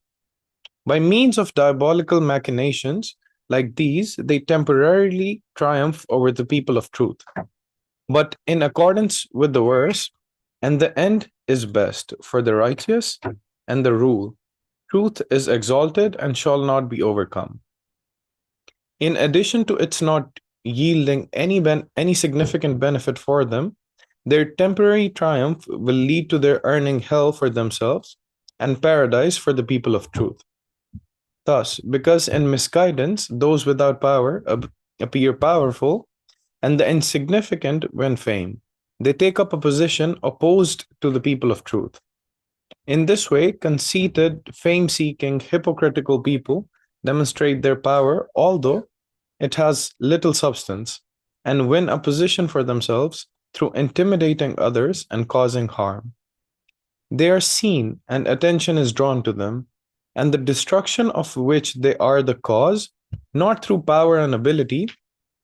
By means of diabolical machinations like these, they temporarily triumph over the people of truth. But in accordance with the verse, and the end is best for the righteous, and the rule, truth is exalted and shall not be overcome. In addition to its not yielding any significant benefit for them, their temporary triumph will lead to their earning hell for themselves and paradise for the people of truth. Thus, because in misguidance those without power appear powerful, and the insignificant win fame, they take up a position opposed to the people of truth. In this way, conceited, fame seeking, hypocritical people demonstrate their power, although it has little substance, and win a position for themselves through intimidating others and causing harm. They are seen, and attention is drawn to them, and the destruction of which they are the cause, not through power and ability,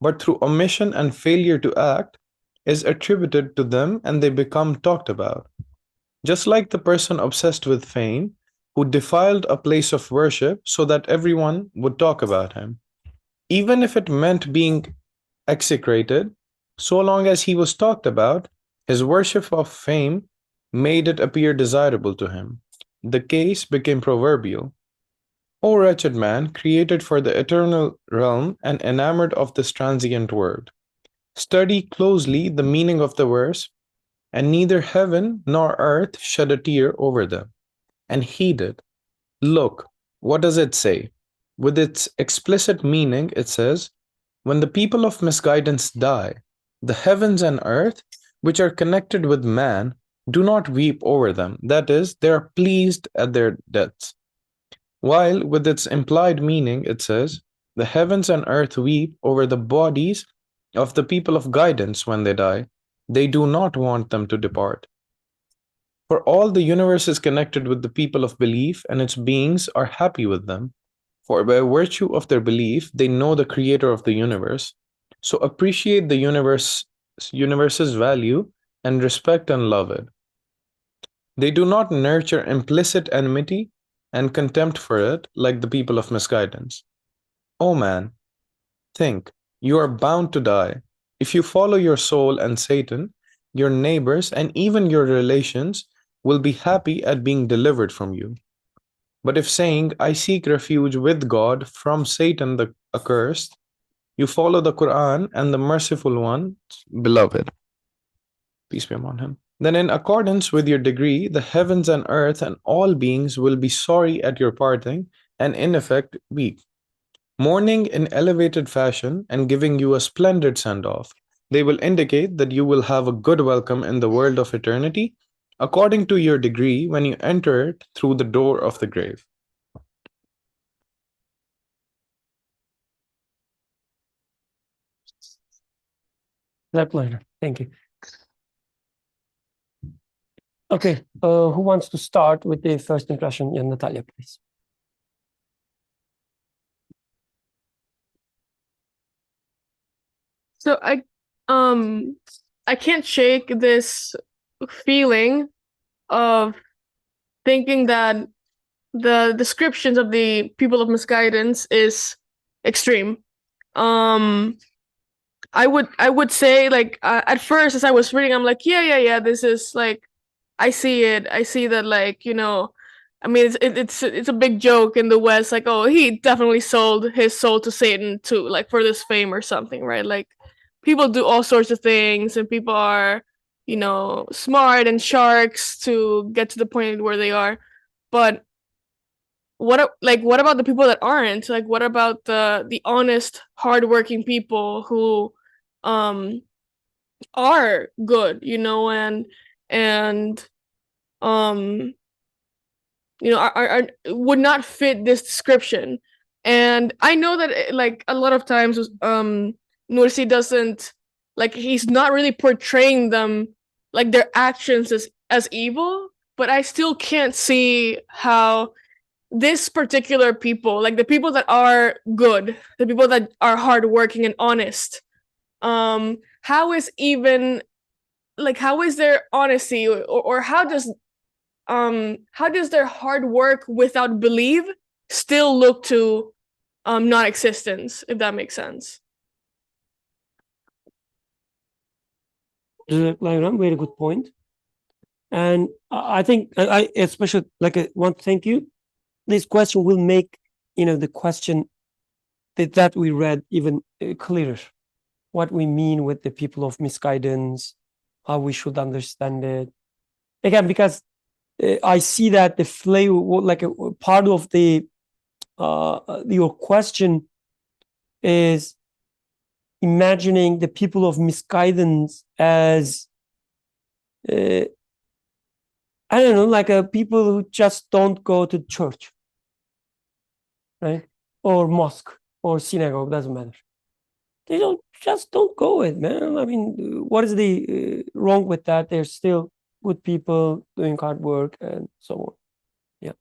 but through omission and failure to act, is attributed to them and they become talked about. Just like the person obsessed with fame, who defiled a place of worship so that everyone would talk about him, even if it meant being execrated, so long as he was talked about, his worship of fame made it appear desirable to him. The case became proverbial. O wretched man, created for the eternal realm and enamored of this transient world, study closely the meaning of the verse, and neither heaven nor earth shed a tear over them, and heed it. Look, what does it say? With its explicit meaning, it says, when the people of misguidance die, the heavens and earth, which are connected with man, do not weep over them. That is, they are pleased at their deaths. While with its implied meaning, it says, the heavens and earth weep over the bodies of the people of guidance when they die. They do not want them to depart. For all the universe is connected with the people of belief, and its beings are happy with them. For by virtue of their belief, they know the creator of the universe. So appreciate the universe's value and respect and love it. They do not nurture implicit enmity and contempt for it like the people of misguidance. O man, think, you are bound to die. If you follow your soul and Satan, your neighbors and even your relations will be happy at being delivered from you. But if saying, I seek refuge with God from Satan the accursed, you follow the Quran and the merciful one, beloved, peace be upon him, then in accordance with your degree, the heavens and earth and all beings will be sorry at your parting and in effect weep, mourning in elevated fashion and giving you a splendid send-off. They will indicate that you will have a good welcome in the world of eternity, according to your degree when you enter it through the door of the grave. That pleasure. Thank you. Okay, who wants to start with the first impression? Yeah, Natalia, please. So I can't shake this feeling of thinking that the descriptions of the people of misguidance is extreme. I would say, like, at first as I was reading, I'm like, yeah, this is like, I see it. I see that, like, you know, I mean, it's a big joke in the West, like, oh, he definitely sold his soul to Satan to, like, for this fame or something, right? Like, people do all sorts of things, and people are, you know, smart and sharks to get to the point where they are. But what about the people that aren't? Like, what about the honest, hardworking people who are good, you know, and you know, are would not fit this description. And I know that, like, a lot of times Nursi doesn't, like, he's not really portraying them, like, their actions as evil, but I still can't see how this particular people, like the people that are good, the people that are hardworking and honest, how is even, like, how is their honesty, or how does their hard work without belief still look to non-existence, if that makes sense? Very good point. And I think I especially like I want to thank you. This question will make, you know, the question that we read even clearer. What we mean with the people of misguidance, how we should understand it. Again, because I see that the flavor, like a part of the your question is imagining the people of misguidance as I don't know, like people who just don't go to church, right? Or mosque or synagogue, doesn't matter. They don't go it, man. I mean, what is the wrong with that? They're still good people doing hard work and so on. Yeah,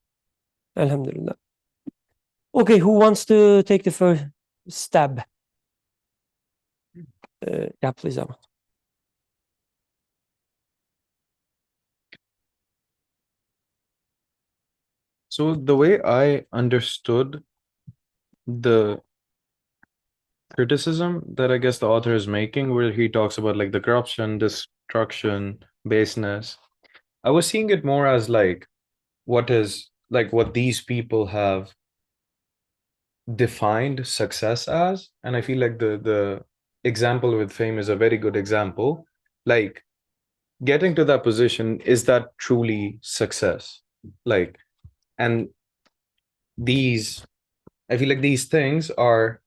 alhamdulillah. Okay, who wants to take the first stab? Yeah, please, Ahmed. So the way I understood the criticism that I guess the author is making, where he talks about like the corruption, destruction, baseness, I was seeing it more as like what these people have defined success as. And I feel like the example with fame is a very good example. Like getting to that position, is that truly success? Like, and these, I feel like these things are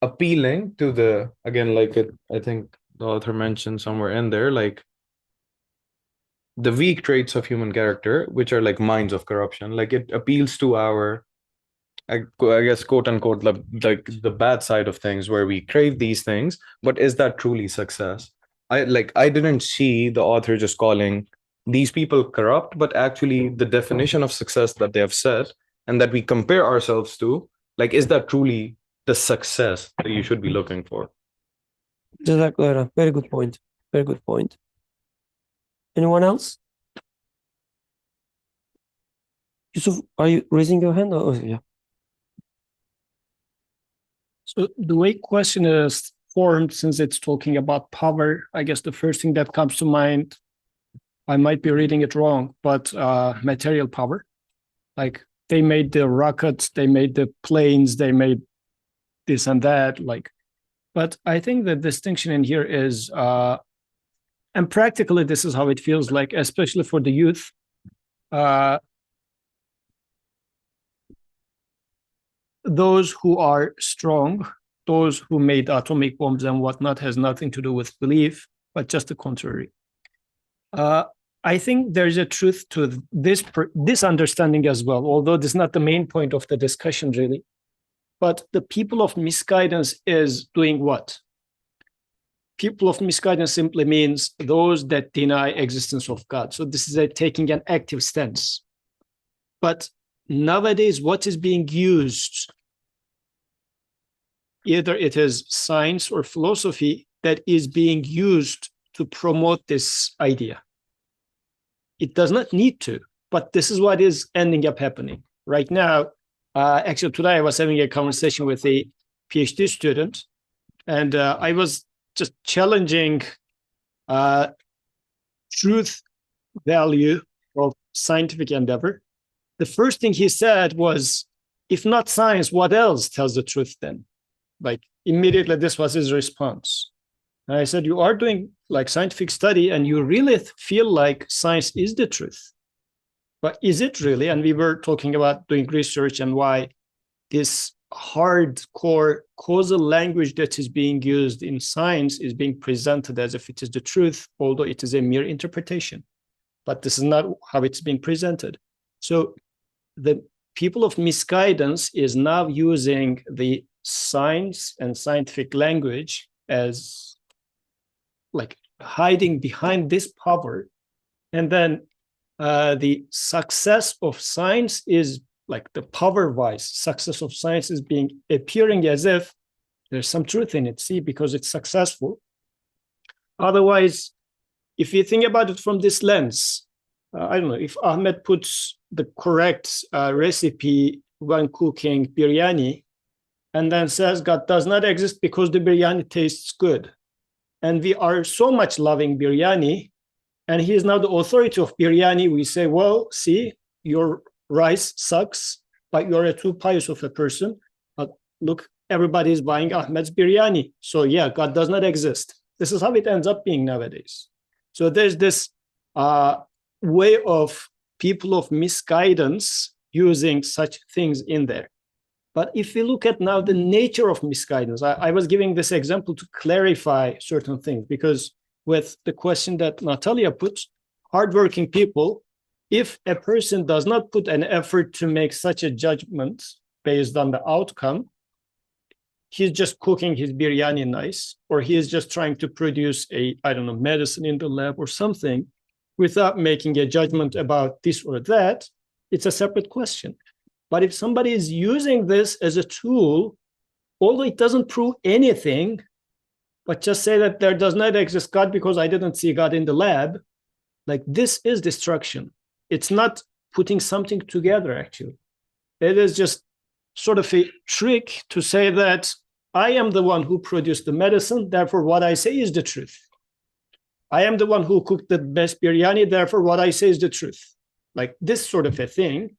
appealing to the, again, like I think the author mentioned somewhere in there, like the weak traits of human character, which are like minds of corruption. Like it appeals to our, I guess, quote unquote, like the bad side of things where we crave these things. But is that truly success? I didn't see the author just calling these people corrupt, but actually the definition of success that they have set and that we compare ourselves to, like, is that truly the success that you should be looking for? Jazakallah. Very good point. Very good point. Anyone else? Yusuf, are you raising your hand? Oh, yeah. So the way question is formed, since it's talking about power, I guess the first thing that comes to mind, I might be reading it wrong, but material power. Like they made the rockets, they made the planes, they made this and that. Like, but I think the distinction in here is, and practically this is how it feels like, especially for the youth. Those who are strong, those who made atomic bombs and whatnot, has nothing to do with belief, but just the contrary. I think there's a truth to this understanding as well, although this is not the main point of the discussion really. But the people of misguidance is doing what? People of misguidance simply means those that deny existence of God. So this is taking an active stance. But nowadays, what is being used, either it is science or philosophy that is being used to promote this idea. It does not need to, but this is what is ending up happening. Right now, actually today I was having a conversation with a PhD student, and I was just challenging truth value of scientific endeavor. The first thing he said was, if not science, what else tells the truth then? Like immediately this was his response. And I said, you are doing like scientific study and you really feel like science is the truth. But is it really? And we were talking about doing research and why this hardcore causal language that is being used in science is being presented as if it is the truth, although it is a mere interpretation. But this is not how it's being presented. So the people of misguidance is now using the science and scientific language as like hiding behind this power. And then the success of science is like the power-wise success of science is being appearing as if there's some truth in it, see, because it's successful. Otherwise, if you think about it from this lens, I don't know, if Ahmed puts the correct recipe when cooking biryani and then says God does not exist because the biryani tastes good. And we are so much loving biryani, and he is now the authority of biryani. We say, well, see, your rice sucks, but you're too pious of a person. But look, everybody is buying Ahmed's biryani. So yeah, God does not exist. This is how it ends up being nowadays. So there's this way of people of misguidance using such things in there. But if we look at now the nature of misguidance, I was giving this example to clarify certain things, because with the question that Natalia put, hardworking people, if a person does not put an effort to make such a judgment based on the outcome, he's just cooking his biryani nice, or he is just trying to produce I don't know, medicine in the lab or something without making a judgment about this or that, it's a separate question. But if somebody is using this as a tool, although it doesn't prove anything, but just say that there does not exist God because I didn't see God in the lab, like this is destruction. It's not putting something together, actually. It is just sort of a trick to say that I am the one who produced the medicine, therefore what I say is the truth. I am the one who cooked the best biryani, therefore what I say is the truth. Like this sort of a thing.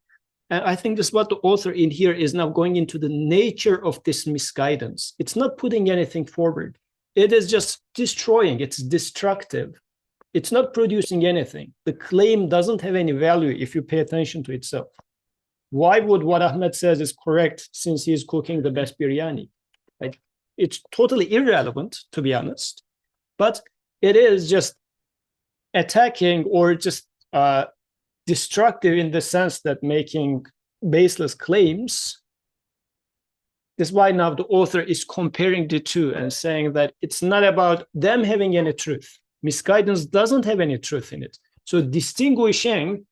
And I think this is what the author in here is now going into the nature of this misguidance. It's not putting anything forward. It is just destroying. It's destructive. It's not producing anything. The claim doesn't have any value if you pay attention to itself. Why would what Ahmed says is correct since he's cooking the best biryani? Like, it's totally irrelevant, to be honest. But it is just attacking or just destructive in the sense that making baseless claims. This is why now the author is comparing the two and saying that it's not about them having any truth. Misguidance doesn't have any truth in it. So distinguishing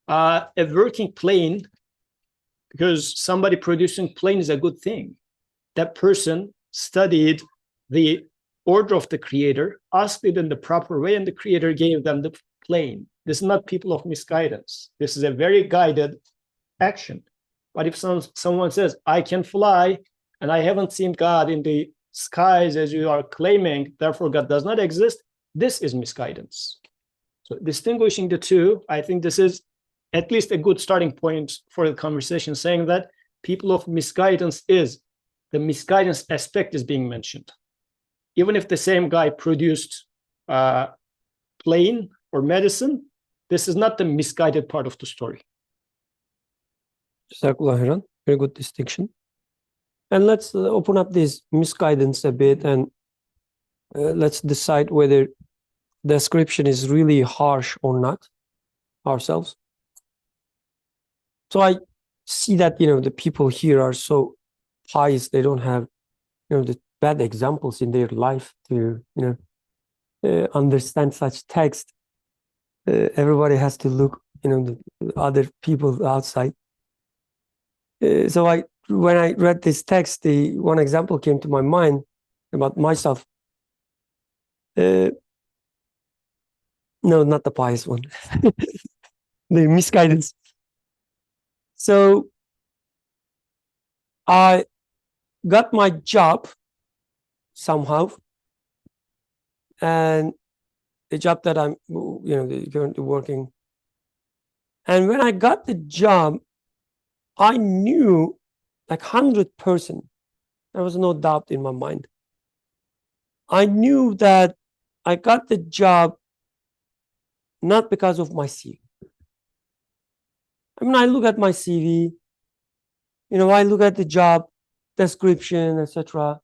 a working plane, because somebody producing plane is a good thing. That person studied the order of the creator, asked it in the proper way, and the creator gave them the plane. This is not people of misguidance. This is a very guided action. But if someone says, I can fly, and I haven't seen God in the skies as you are claiming, therefore God does not exist, this is misguidance. So distinguishing the two, I think this is at least a good starting point for the conversation, saying that people of misguidance is, the misguidance aspect is being mentioned. Even if the same guy produced plane or medicine, this is not the misguided part of the story. Jazakallah khairan. Very good distinction. And let's open up this misguidance a bit, and let's decide whether the description is really harsh or not ourselves. So I see that, the people here are so pious, they don't have, the bad examples in their life to, understand such text. Everybody has to look, the other people outside. So when I read this text, the one example came to my mind about myself. No, not the pious one. The misguidance. So I got my job somehow, and the job that I'm, currently working. And when I got the job, I knew like 100%, there was no doubt in my mind. I knew that I got the job not because of my CV. I mean, I look at my CV, I look at the job description, etc.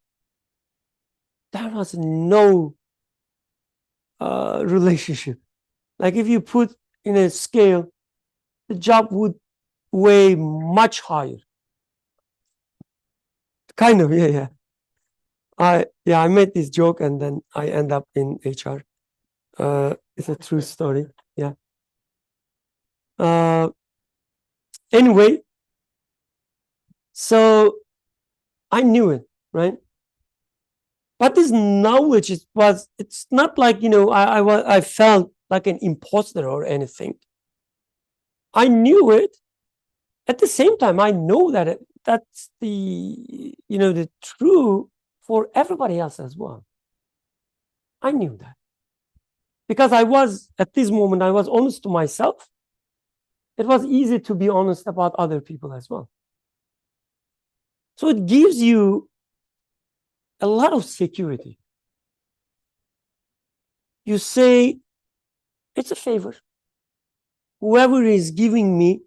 There was no relationship. Like if you put in a scale, the job would weigh much higher. Kind of, yeah. I made this joke and then I end up in HR. It's a true story. Yeah. Anyway, so I knew it, right? But this knowledge it's not like, I felt like an imposter or anything. I knew it. At the same time, I know that that's the, the true for everybody else as well. I knew that. Because at this moment, I was honest to myself. It was easy to be honest about other people as well. So it gives you a lot of security. You say, it's a favor. Whoever is giving me,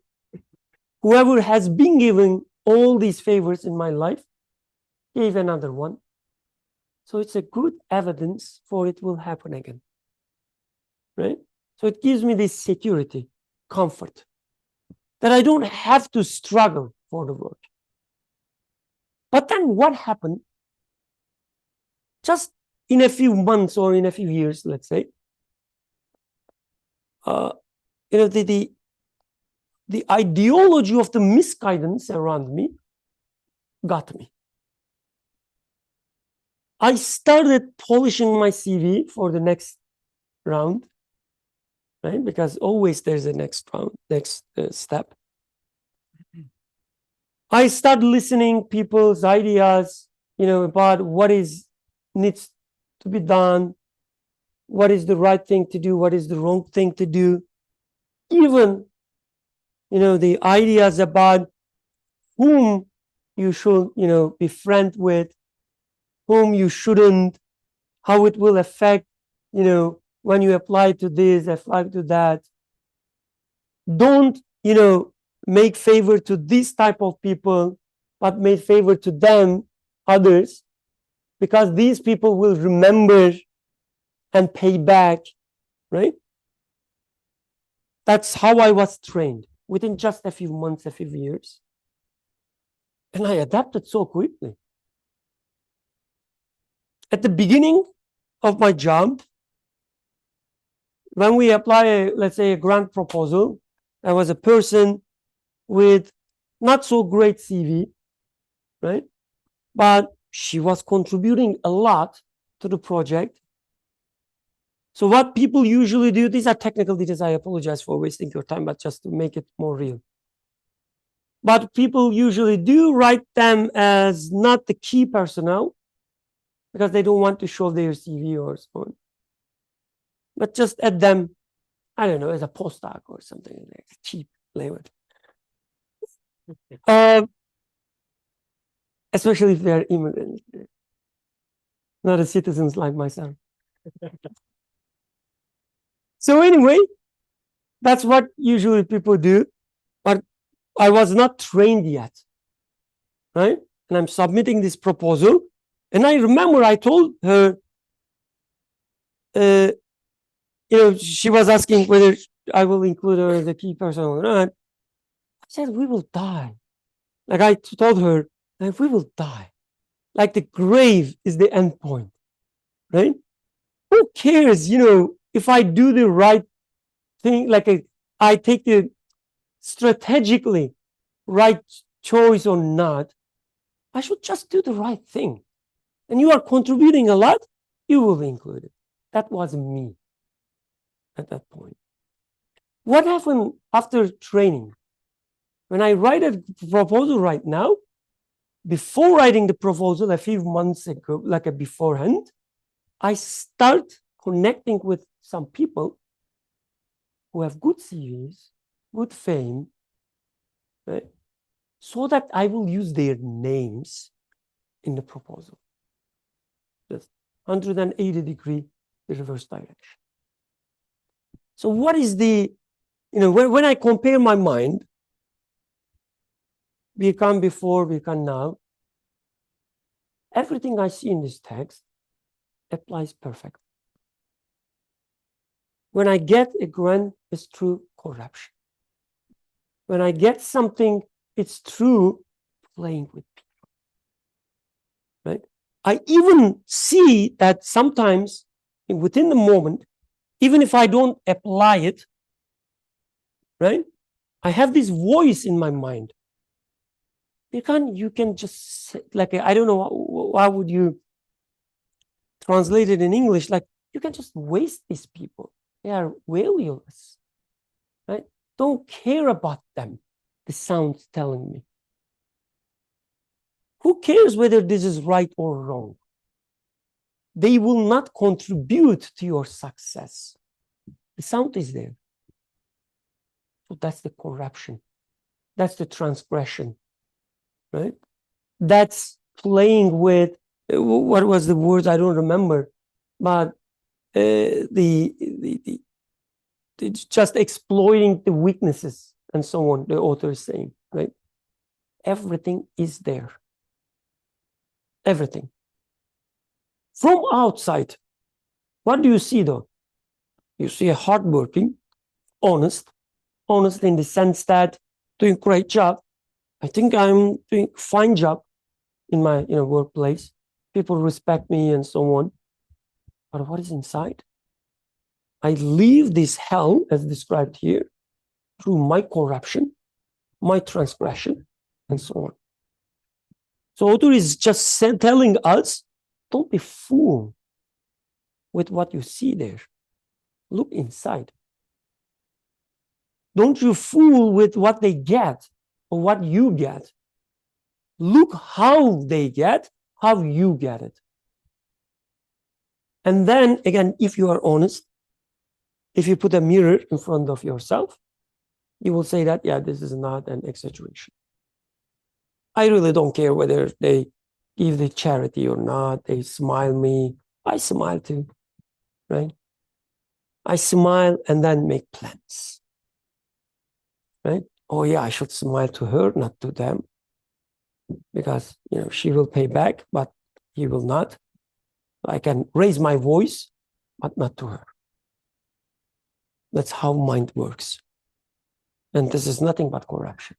whoever has been given all these favors in my life, gave another one. So it's a good evidence for it will happen again, right? So it gives me this security, comfort, that I don't have to struggle for the work. But then what happened? Just in a few months or in a few years, let's say, the ideology of the misguidance around me got me. I started polishing my CV for the next round, right? Because always there's a next round, next step. I started listening people's ideas, about what needs to be done, what is the right thing to do, what is the wrong thing to do. Even, the ideas about whom you should, be friend with, whom you shouldn't, how it will affect, when you apply to this, apply to that. Don't, make favor to this type of people, but make favor to them, others, because these people will remember and pay back, right? That's how I was trained within just a few months, a few years. And I adapted so quickly. At the beginning of my job, when we apply, let's say, a grant proposal, there was a person with not so great CV, right? But she was contributing a lot to the project. So what people usually do, these are technical details, I apologize for wasting your time, but just to make it more real. But people usually do write them as not the key personnel because they don't want to show their CV or so on. But just add them, I don't know, as a postdoc or something like that, cheap labor. Especially if they're immigrants, not as citizens like myself. So anyway, that's what usually people do, but I was not trained yet, right? And I'm submitting this proposal, and I remember I told her, she was asking whether I will include her as a key person or not. I said, we will die. Like I told her, like, we will die. Like the grave is the end point, right? Who cares, if I do the right thing, I take the strategically right choice or not, I should just do the right thing. And you are contributing a lot, you will be included. That was me at that point. What happened after training? When I write a proposal right now, before writing the proposal a few months ago, like a beforehand, I start connecting with some people who have good CVs, good fame, right? So that I will use their names in the proposal. Just 180-degree reverse direction. So what is the, when I compare my mind, become before, become now, everything I see in this text applies perfectly. When I get a grant, it's through corruption. When I get something, it's through playing with people, right? I even see that sometimes within the moment, even if I don't apply it, right? I have this voice in my mind. You can just, I don't know, how would you translate it in English? Like, you can just waste these people. They are valueless, right? Don't care about them, the sound's telling me. Who cares whether this is right or wrong? They will not contribute to your success. The sound is there. So that's the corruption. That's the transgression, right? That's playing with, what was the words? I don't remember, but it's just exploiting the weaknesses and so on, the author is saying, right? Everything is there. Everything. From outside, what do you see though? You see a hardworking, honest in the sense that doing great job. I think I'm doing fine job in my workplace. People respect me and so on. But what is inside? I leave this hell as described here through my corruption, my transgression, and so on. So author is just telling us, don't be fooled with what you see there. Look inside. Don't you fool with what they get or what you get. Look how they get, how you get it. And then again, if you are honest, if you put a mirror in front of yourself, you will say that, yeah, this is not an exaggeration. I really don't care whether they give the charity or not. They smile me. I smile too, right? I smile and then make plans, right? Oh yeah, I should smile to her, not to them, because she will pay back, but he will not. I can raise my voice, but not to her. That's how mind works. And this is nothing but corruption.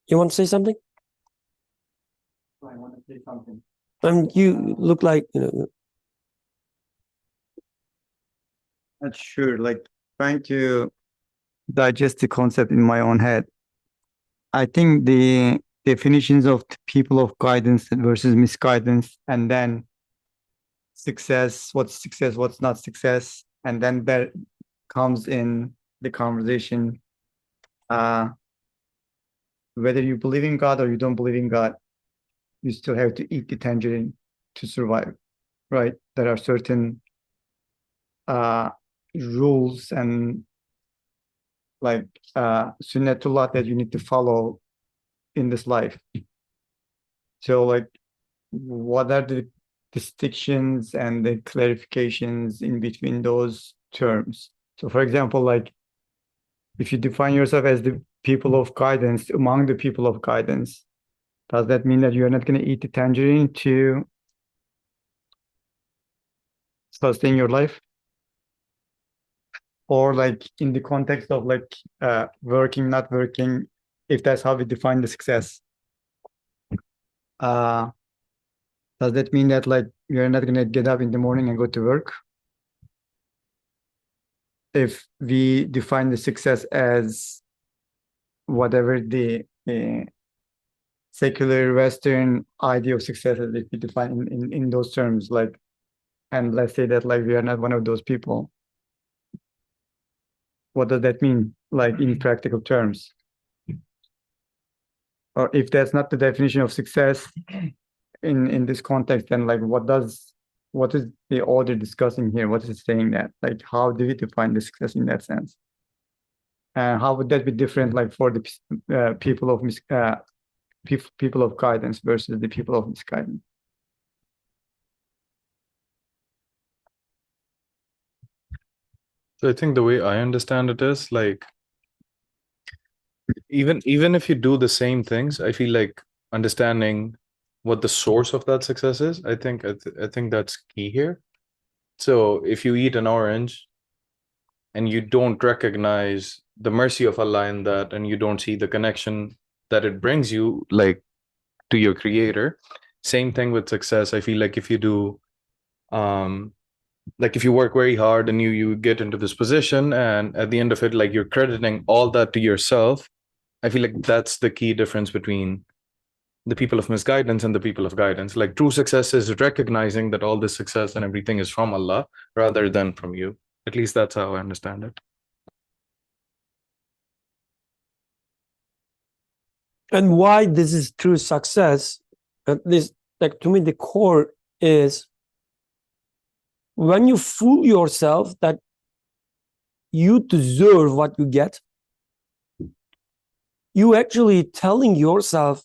You want to say something? I want to say something. You look like, Not sure, like trying to digest the concept in my own head. I think the definitions of the people of guidance versus misguidance, and then success, what's not success, and then that comes in the conversation. Whether you believe in God or you don't believe in God, you still have to eat the tangerine to survive, right? There are certain rules and like sunnatullah that you need to follow in this life. So like, what are the distinctions and the clarifications in between those terms? So for example, like if you define yourself as the people of guidance, among the people of guidance, does that mean that you're not going to eat the tangerine to sustain your life? Or like in the context of like working, not working, if that's how we define the success, does that mean that like you're not going to get up in the morning and go to work? If we define the success as whatever the secular Western idea of success is, if we define in those terms, like, and let's say that like we are not one of those people, what does that mean, like in practical terms? Or if that's not the definition of success in this context, then like what is the author discussing here? What is it saying that? Like, how do we define the success in that sense? And how would that be different, like for the people of guidance versus the people of misguidance? So I think the way I understand it is like, even if you do the same things, I feel like understanding what the source of that success is, I think that's key here. So if you eat an orange and you don't recognize the mercy of Allah in that, and you don't see the connection that it brings you like to your creator, same thing with success. I feel like if you do like if you work very hard and you get into this position, and at the end of it, like you're crediting all that to yourself, I feel like that's the key difference between the people of misguidance and the people of guidance. Like true success is recognizing that all this success and everything is from Allah rather than from you. At least that's how I understand it. and why this is true success, at least like to me, the core is when you fool yourself that you deserve what you get, you actually telling yourself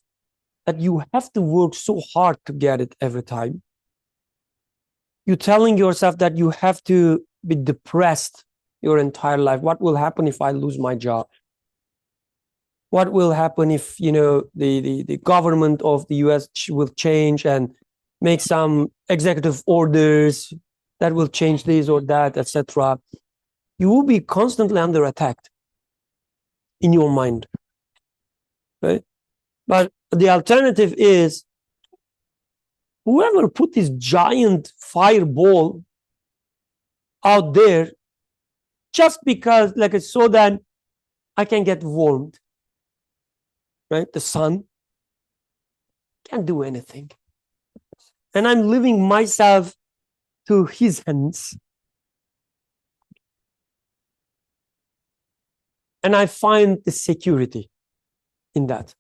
that you have to work so hard to get it every time. You're telling yourself that you have to be depressed your entire life. What will happen if I lose my job? What will happen if, you know, the government of the US will change and make some executive orders that will change this or that, etc. You will be constantly under attack in your mind, right? But the alternative is whoever put this giant fireball out there just because, like, it's so that I can get warmed, right? The sun can't do anything. And I'm leaving myself to his hands. And I find the security in that.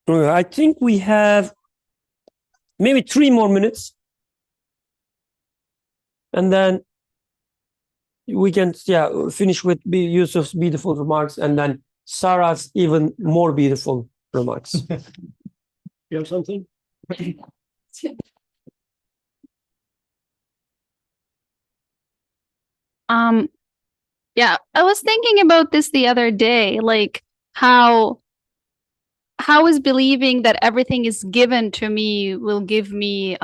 I think we have maybe 3 more minutes. And then we can, yeah, finish with Yusuf's beautiful remarks and then Sarah's even more beautiful remarks. You have something? Yeah, I was thinking about this the other day, like how is believing that everything is given to me will give me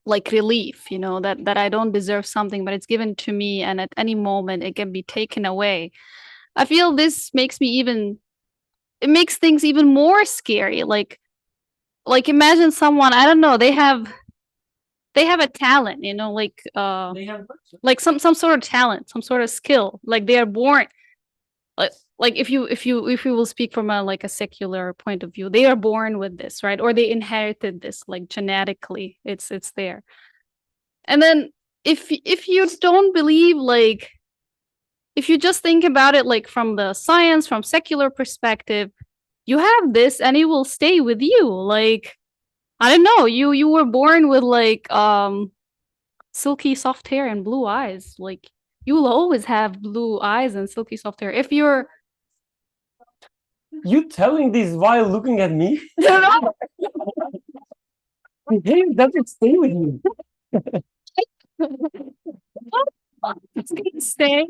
like relief, you know, that I don't deserve something, but it's given to me and at any moment it can be taken away. I feel this makes things even more scary. Like imagine someone, I don't know, they have a talent, you know, like some sort of talent, some sort of skill, like they are born, like if you will speak from a secular point of view, they are born with this, right? Or they inherited this, like genetically, it's there. And then if you don't believe, like if you just think about it like from the science, from secular perspective, you have this and it will stay with you. Like, I don't know, you were born with like silky soft hair and blue eyes. Like you will always have blue eyes and silky soft hair. If you're You telling this while looking at me? Hey, does it stay with you? it's gonna stay.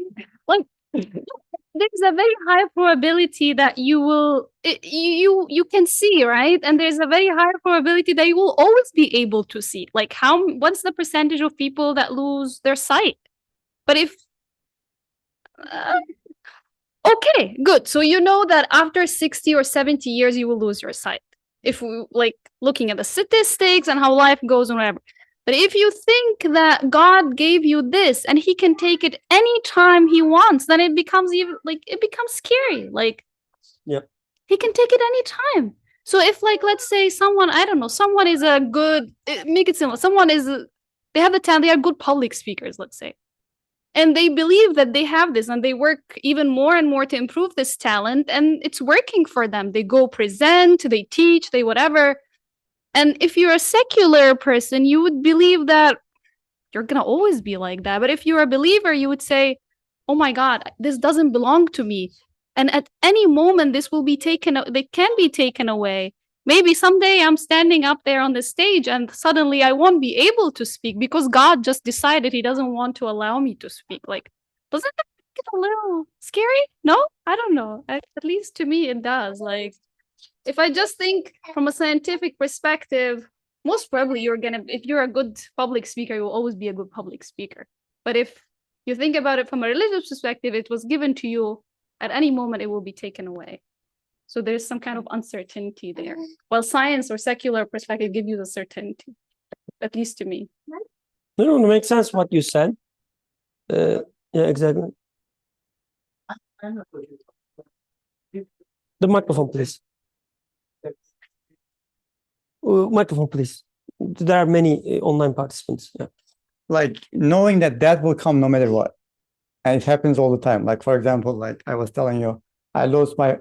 Like there's a very high probability that you can see, right? And there's a very high probability that you will always be able to see. Like what's the percentage of people that lose their sight? But if okay, good. So you know that after 60 or 70 years you will lose your sight. If we like looking at the statistics and how life goes and whatever. But if you think that God gave you this and he can take it anytime he wants, then it becomes scary. Like, yep, he can take it anytime. So if, like, let's say someone, I don't know, someone is a good, make it simple, they have the talent, they are good public speakers, let's say. And they believe that they have this and they work even more and more to improve this talent and it's working for them. They go present, they teach, they whatever. And if you're a secular person, you would believe that you're going to always be like that. But if you're a believer, you would say, oh my God, this doesn't belong to me. And at any moment, this will be they can be taken away. Maybe someday I'm standing up there on the stage and suddenly I won't be able to speak because God just decided he doesn't want to allow me to speak. Like, doesn't that get a little scary? No, I don't know. At least to me, it does. Like, if I just think from a scientific perspective, most probably if you're a good public speaker, you will always be a good public speaker. But if you think about it from a religious perspective, it was given to you at any moment, it will be taken away. So there's some kind of uncertainty there. While science or secular perspective give you the certainty, at least to me. No, it makes sense what you said. Yeah, exactly. The microphone, please. Microphone, please. There are many online participants. Yeah. Like knowing that will come no matter what. And it happens all the time. Like, for example, like I was telling you, I lost my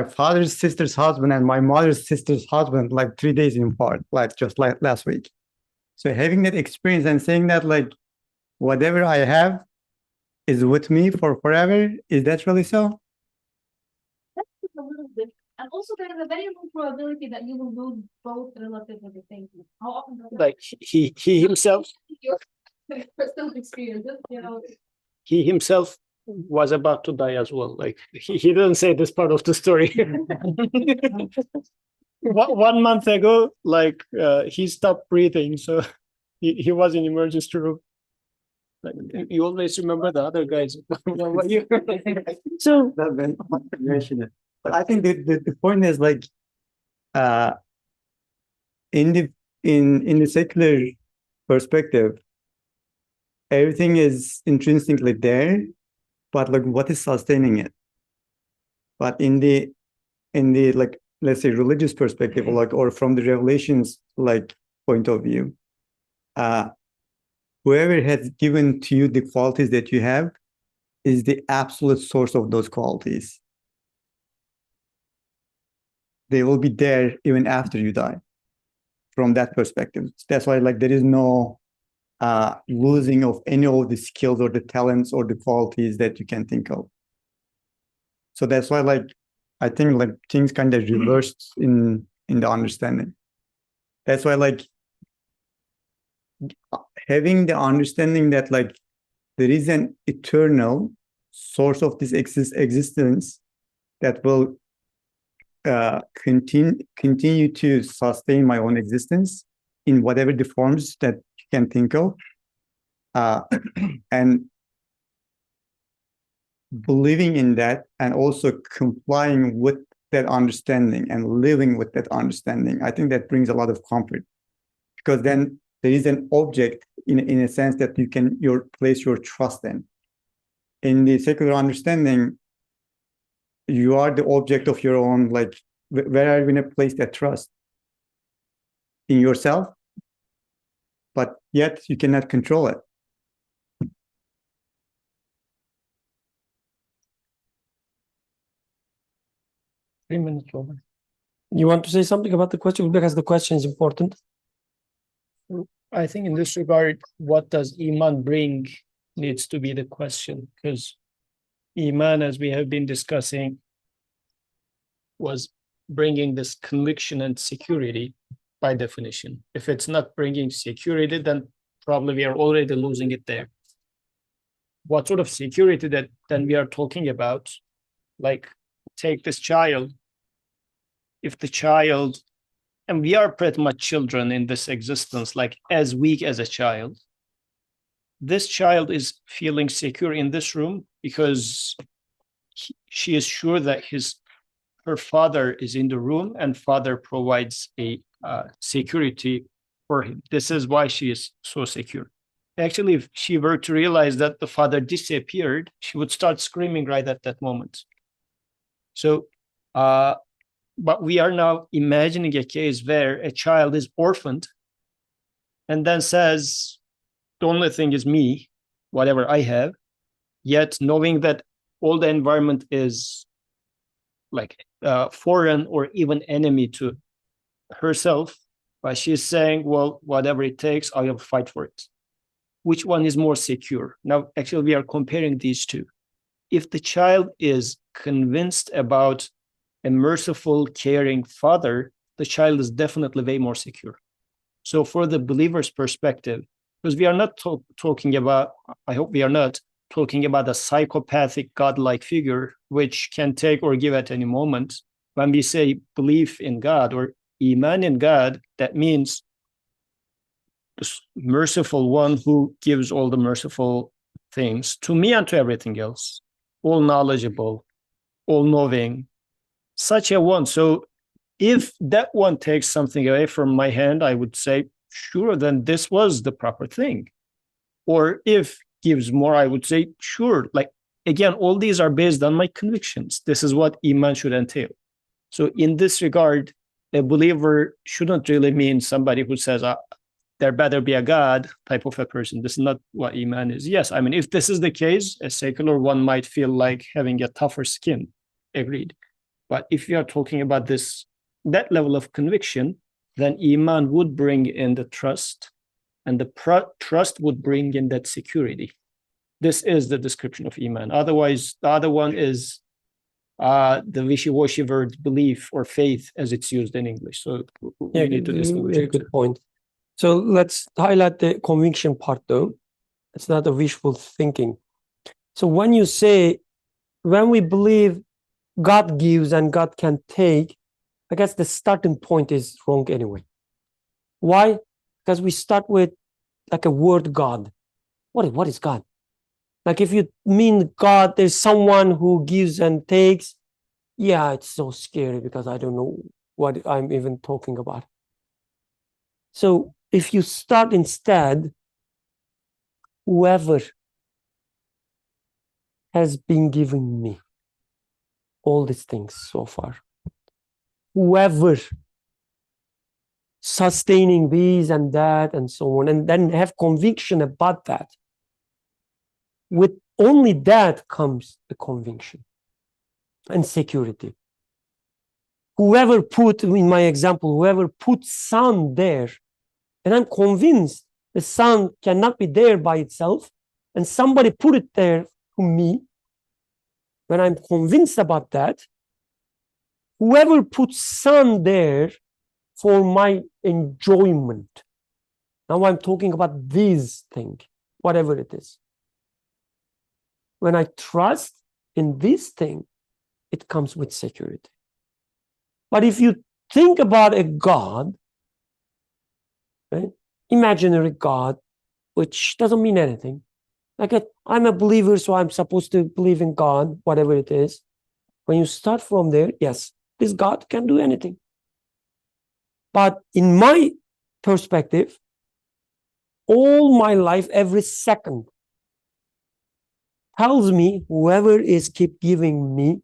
father's sister's husband and my mother's sister's husband like 3 days in part, like just like last week. So having that experience and saying that like whatever I have is with me for forever, is that really so? A little bit. And also there is a very low probability that you will lose both relative at the same time. How often does that Like he himself your personal experiences, you know? he himself was about to die as well. Like he didn't say this part of the story. 1 month ago, like he stopped breathing, so he was in emergency room. Like, you always remember the other guys. So that very mention it. But I think the point is like in the secular perspective, everything is intrinsically there, but like what is sustaining it? But in the like let's say religious perspective, or like or from the revelations like point of view, whoever has given to you the qualities that you have is the absolute source of those qualities. They will be there even after you die. From that perspective, that's why like there is no losing of any of the skills or the talents or the qualities that you can think of. So that's why like I think like things kind of reversed in the understanding. That's why like having the understanding that like there is an eternal source of this existence that will continue to sustain my own existence in whatever the forms that you can think of, and believing in that and also complying with that understanding and living with that understanding. I think that brings a lot of comfort, because then there is an object in a sense that you can place your trust in. In the secular understanding, you are the object of your own, like, where are you going to place that trust? In yourself, but yet you cannot control it. Three minutes over. You want to say something about the question, because the question is important? I think in this regard, what does Iman bring needs to be the question, because Iman, as we have been discussing, was bringing this conviction and security by definition. If it's not bringing security, then probably we are already losing it there. What sort of security that then we are talking about? Like, take this child. If the child, and we are pretty much children in this existence, like as weak as a child, this child is feeling secure in this room because she is sure that her father is in the room and father provides a security for him. This is why she is so secure. Actually, if she were to realize that the father disappeared, she would start screaming right at that moment. So, but we are now imagining a case where a child is orphaned and then says, the only thing is me, whatever I have, yet knowing that all the environment is like foreign or even enemy to herself, but she's saying, well, whatever it takes, I will fight for it. Which one is more secure? Now, actually, we are comparing these two. If the child is convinced about a merciful, caring father, the child is definitely way more secure. So for the believer's perspective, because we are not talking about, I hope we are not talking about a psychopathic godlike figure which can take or give at any moment. When we say belief in God or Iman in God, that means the merciful one who gives all the merciful things to me and to everything else, all knowledgeable, all knowing, such a one. So if that one takes something away from my hand, I would say, sure, then this was the proper thing. Or if gives more, I would say, sure. Like, again, all these are based on my convictions. This is what Iman should entail. So in this regard, a believer shouldn't really mean somebody who says, there better be a God type of a person. This is not what Iman is. Yes, I mean, if this is the case, a secular one might feel like having a tougher skin. Agreed. But if you are talking about that level of conviction, then Iman would bring in the trust and the trust would bring in that security. This is the description of Iman. Otherwise, the other one is the wishy-washy word belief or faith as it's used in English. So we need to distinguish. Very good point. So let's highlight the conviction part though. It's not a wishful thinking. So when you say, when we believe God gives and God can take, I guess the starting point is wrong anyway. Why? Because we start with like a word God. What is God? Like if you mean God, there's someone who gives and takes. Yeah, it's so scary because I don't know what I'm even talking about. So if you start instead, whoever has been giving me all these things so far, whoever sustaining these and that and so on, and then have conviction about that. With only that comes the conviction and security. Whoever put, in my example, whoever put sun there, and I'm convinced the sun cannot be there by itself, and somebody put it there to me, when I'm convinced about that, whoever puts sun there for my enjoyment, now I'm talking about this thing, whatever it is. When I trust in this thing, it comes with security. But if you think about a God, right, imaginary God, which doesn't mean anything, like I'm a believer, so I'm supposed to believe in God, whatever it is. When you start from there, yes, this God can do anything. But in my perspective, all my life, every second, tells me whoever is keep giving me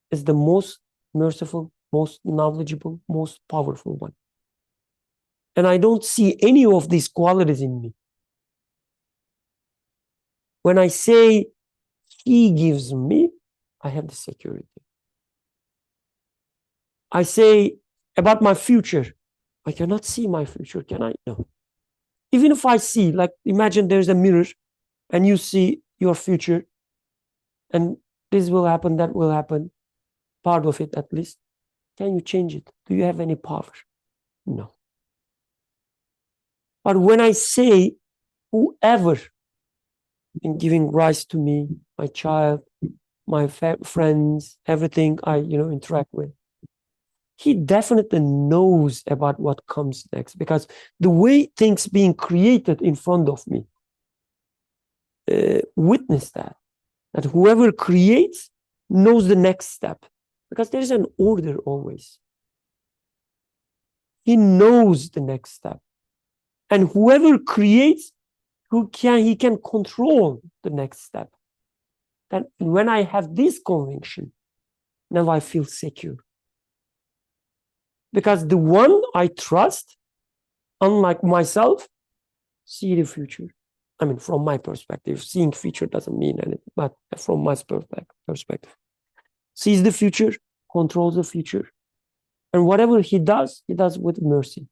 is the most merciful, most knowledgeable, most powerful one. And I don't see any of these qualities in me. When I say he gives me, I have the security. I say about my future, I cannot see my future, can I? No. Even if I see, like imagine there's a mirror and you see your future and this will happen, that will happen, part of it at least. Can you change it? Do you have any power? No. But when I say whoever in giving rise to me, my child, my friends, everything I interact with, he definitely knows about what comes next, because the way things being created in front of me witness that whoever creates knows the next step, because there is an order always. He knows the next step, and whoever creates, he can control the next step. That when I have this conviction, now I feel secure. Because the one I trust, unlike myself, see the future. I mean, from my perspective, seeing future doesn't mean anything, but from my perspective, sees the future, controls the future. And whatever he does with mercy.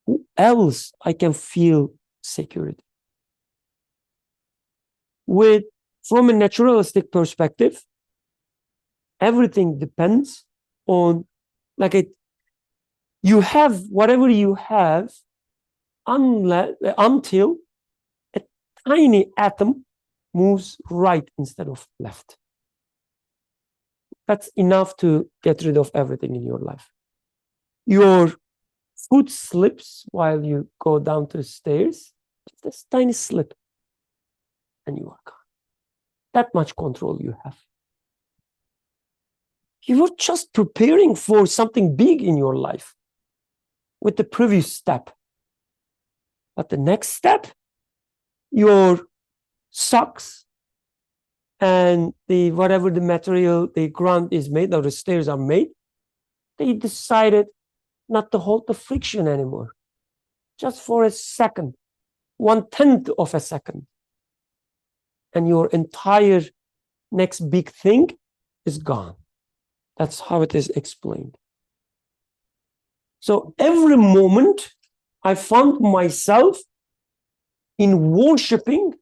Who else I can feel security? From a naturalistic perspective, everything depends on, you have whatever you have until a tiny atom moves right instead of left. That's enough to get rid of everything in your life. Your foot slips while you go down the stairs, just a tiny slip, and you are gone. That much control you have. You were just preparing for something big in your life with the previous step. But the next step, your socks and whatever the material the ground is made, or the stairs are made, they decided not to hold the friction anymore. Just for a second, 1/10 of a second. And your entire next big thing is gone. That's how it is explained. So every moment I found myself in worshiping,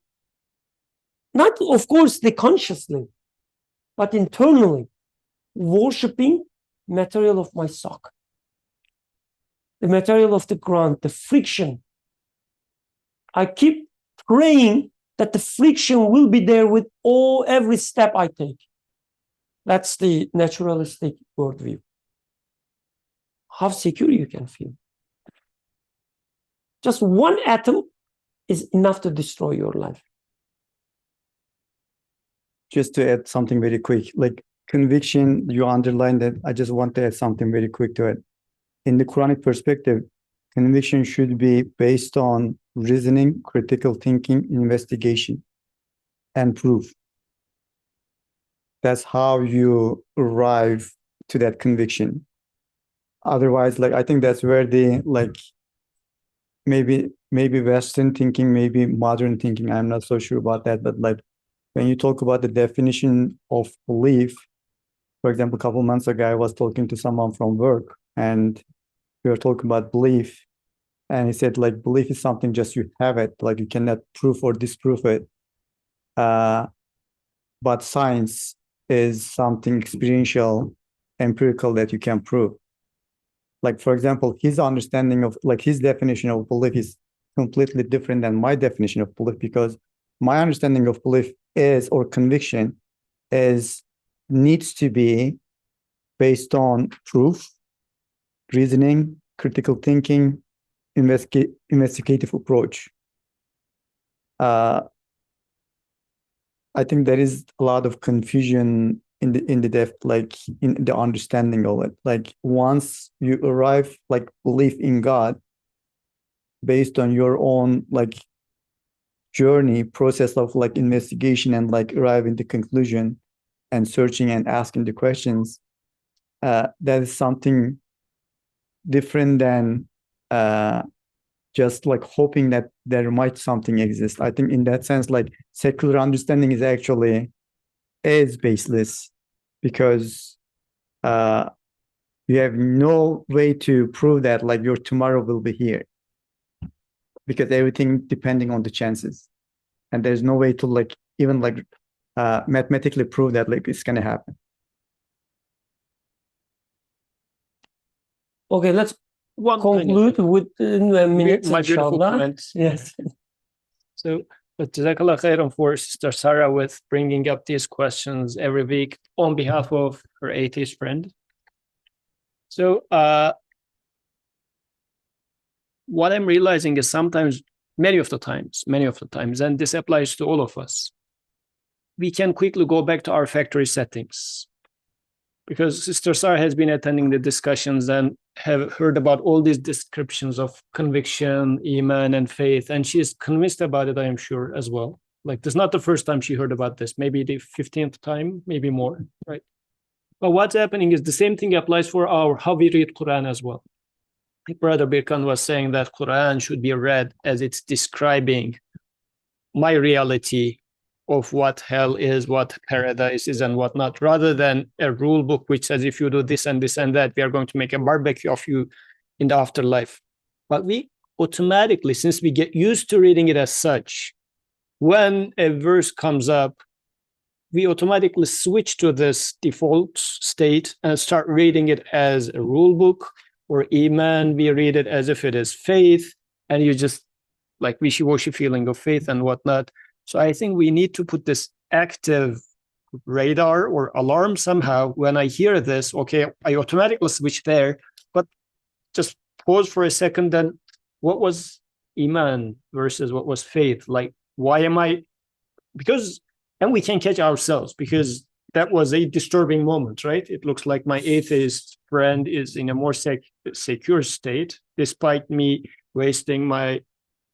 not of course the consciously, but internally, worshiping material of my sock, the material of the ground, the friction. I keep praying that the friction will be there with every step I take. That's the naturalistic worldview. How secure you can feel. Just one atom is enough to destroy your life. Just to add something very quick, like conviction, you underlined that. I just want to add something very quick to it. In the Quranic perspective, conviction should be based on reasoning, critical thinking, investigation, and proof. That's how you arrive to that conviction. Otherwise, like I think that's where the like maybe Western thinking, maybe modern thinking, I'm not so sure about that, but like when you talk about the definition of belief, for example, a couple of months ago, I was talking to someone from work and we were talking about belief. And he said, like, belief is something just you have it, like you cannot prove or disprove it. But science is something experiential, empirical that you can prove. Like, for example, his understanding of, like, his definition of belief is completely different than my definition of belief, because my understanding of belief is, or conviction is, needs to be based on proof, reasoning, critical thinking, investigative approach. I think there is a lot of confusion in the depth, like in the understanding of it. Like once you arrive, like belief in God, based on your own like journey process of like investigation and like arriving to conclusion and searching and asking the questions, that is something different than just like hoping that there might something exist. I think in that sense, like secular understanding is baseless, because you have no way to prove that like your tomorrow will be here, because everything depending on the chances, and there's no way to like even like mathematically prove that like it's gonna happen. Okay, let's One conclude within a minute, my beautiful inshallah. comments. Yes. So, but Jazakallah khairan for Sister Sarah with bringing up these questions every week on behalf of her atheist friend. So, what I'm realizing is sometimes, many of the times, and this applies to all of us, we can quickly go back to our factory settings. Because Sister Sarah has been attending the discussions and have heard about all these descriptions of conviction, iman, and faith, and she is convinced about it, I am sure, as well. Like, this is not the first time she heard about this, maybe the 15th time, maybe more, right? But what's happening is the same thing applies for how we read Quran as well. Like Brother Birkan was saying that Quran should be read as it's describing my reality of what hell is, what paradise is, and whatnot, rather than a rule book which says if you do this and this and that, we are going to make a barbecue of you in the afterlife. But we automatically, since we get used to reading it as such, when a verse comes up, we automatically switch to this default state and start reading it as a rule book, or iman, we read it as if it is faith, and you just like wishy-washy feeling of faith and whatnot. So I think we need to put this active radar or alarm somehow. When I hear this, okay, I automatically switch there, but just pause for a second. Then what was iman versus what was faith? Like, why am I, because, and we can catch ourselves, because that was a disturbing moment, right? It looks like my atheist friend is in a more secure state, despite me wasting my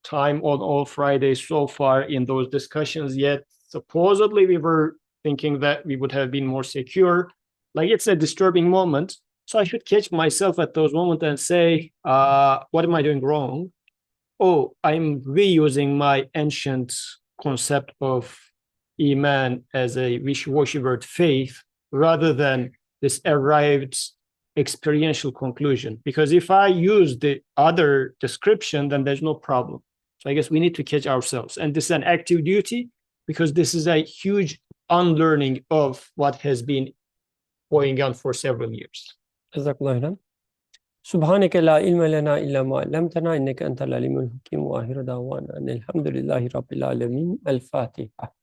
time on all Fridays so far in those discussions, yet supposedly we were thinking that we would have been more secure. Like, it's a disturbing moment. So I should catch myself at those moments and say, what am I doing wrong? Oh, I'm reusing my ancient concept of iman as a wishy-washy word faith, rather than this arrived experiential conclusion. Because if I use the other description, then there's no problem. So I guess we need to catch ourselves. And this is an active duty because this is a huge unlearning of what has been going on for several years. جزاك الله خيرا. سبحانك لا علم لنا إلا ما علمتنا إنك أنت العليم الحكيم وآخر دعوانا أن الحمد لله رب العالمين. الفاتحة.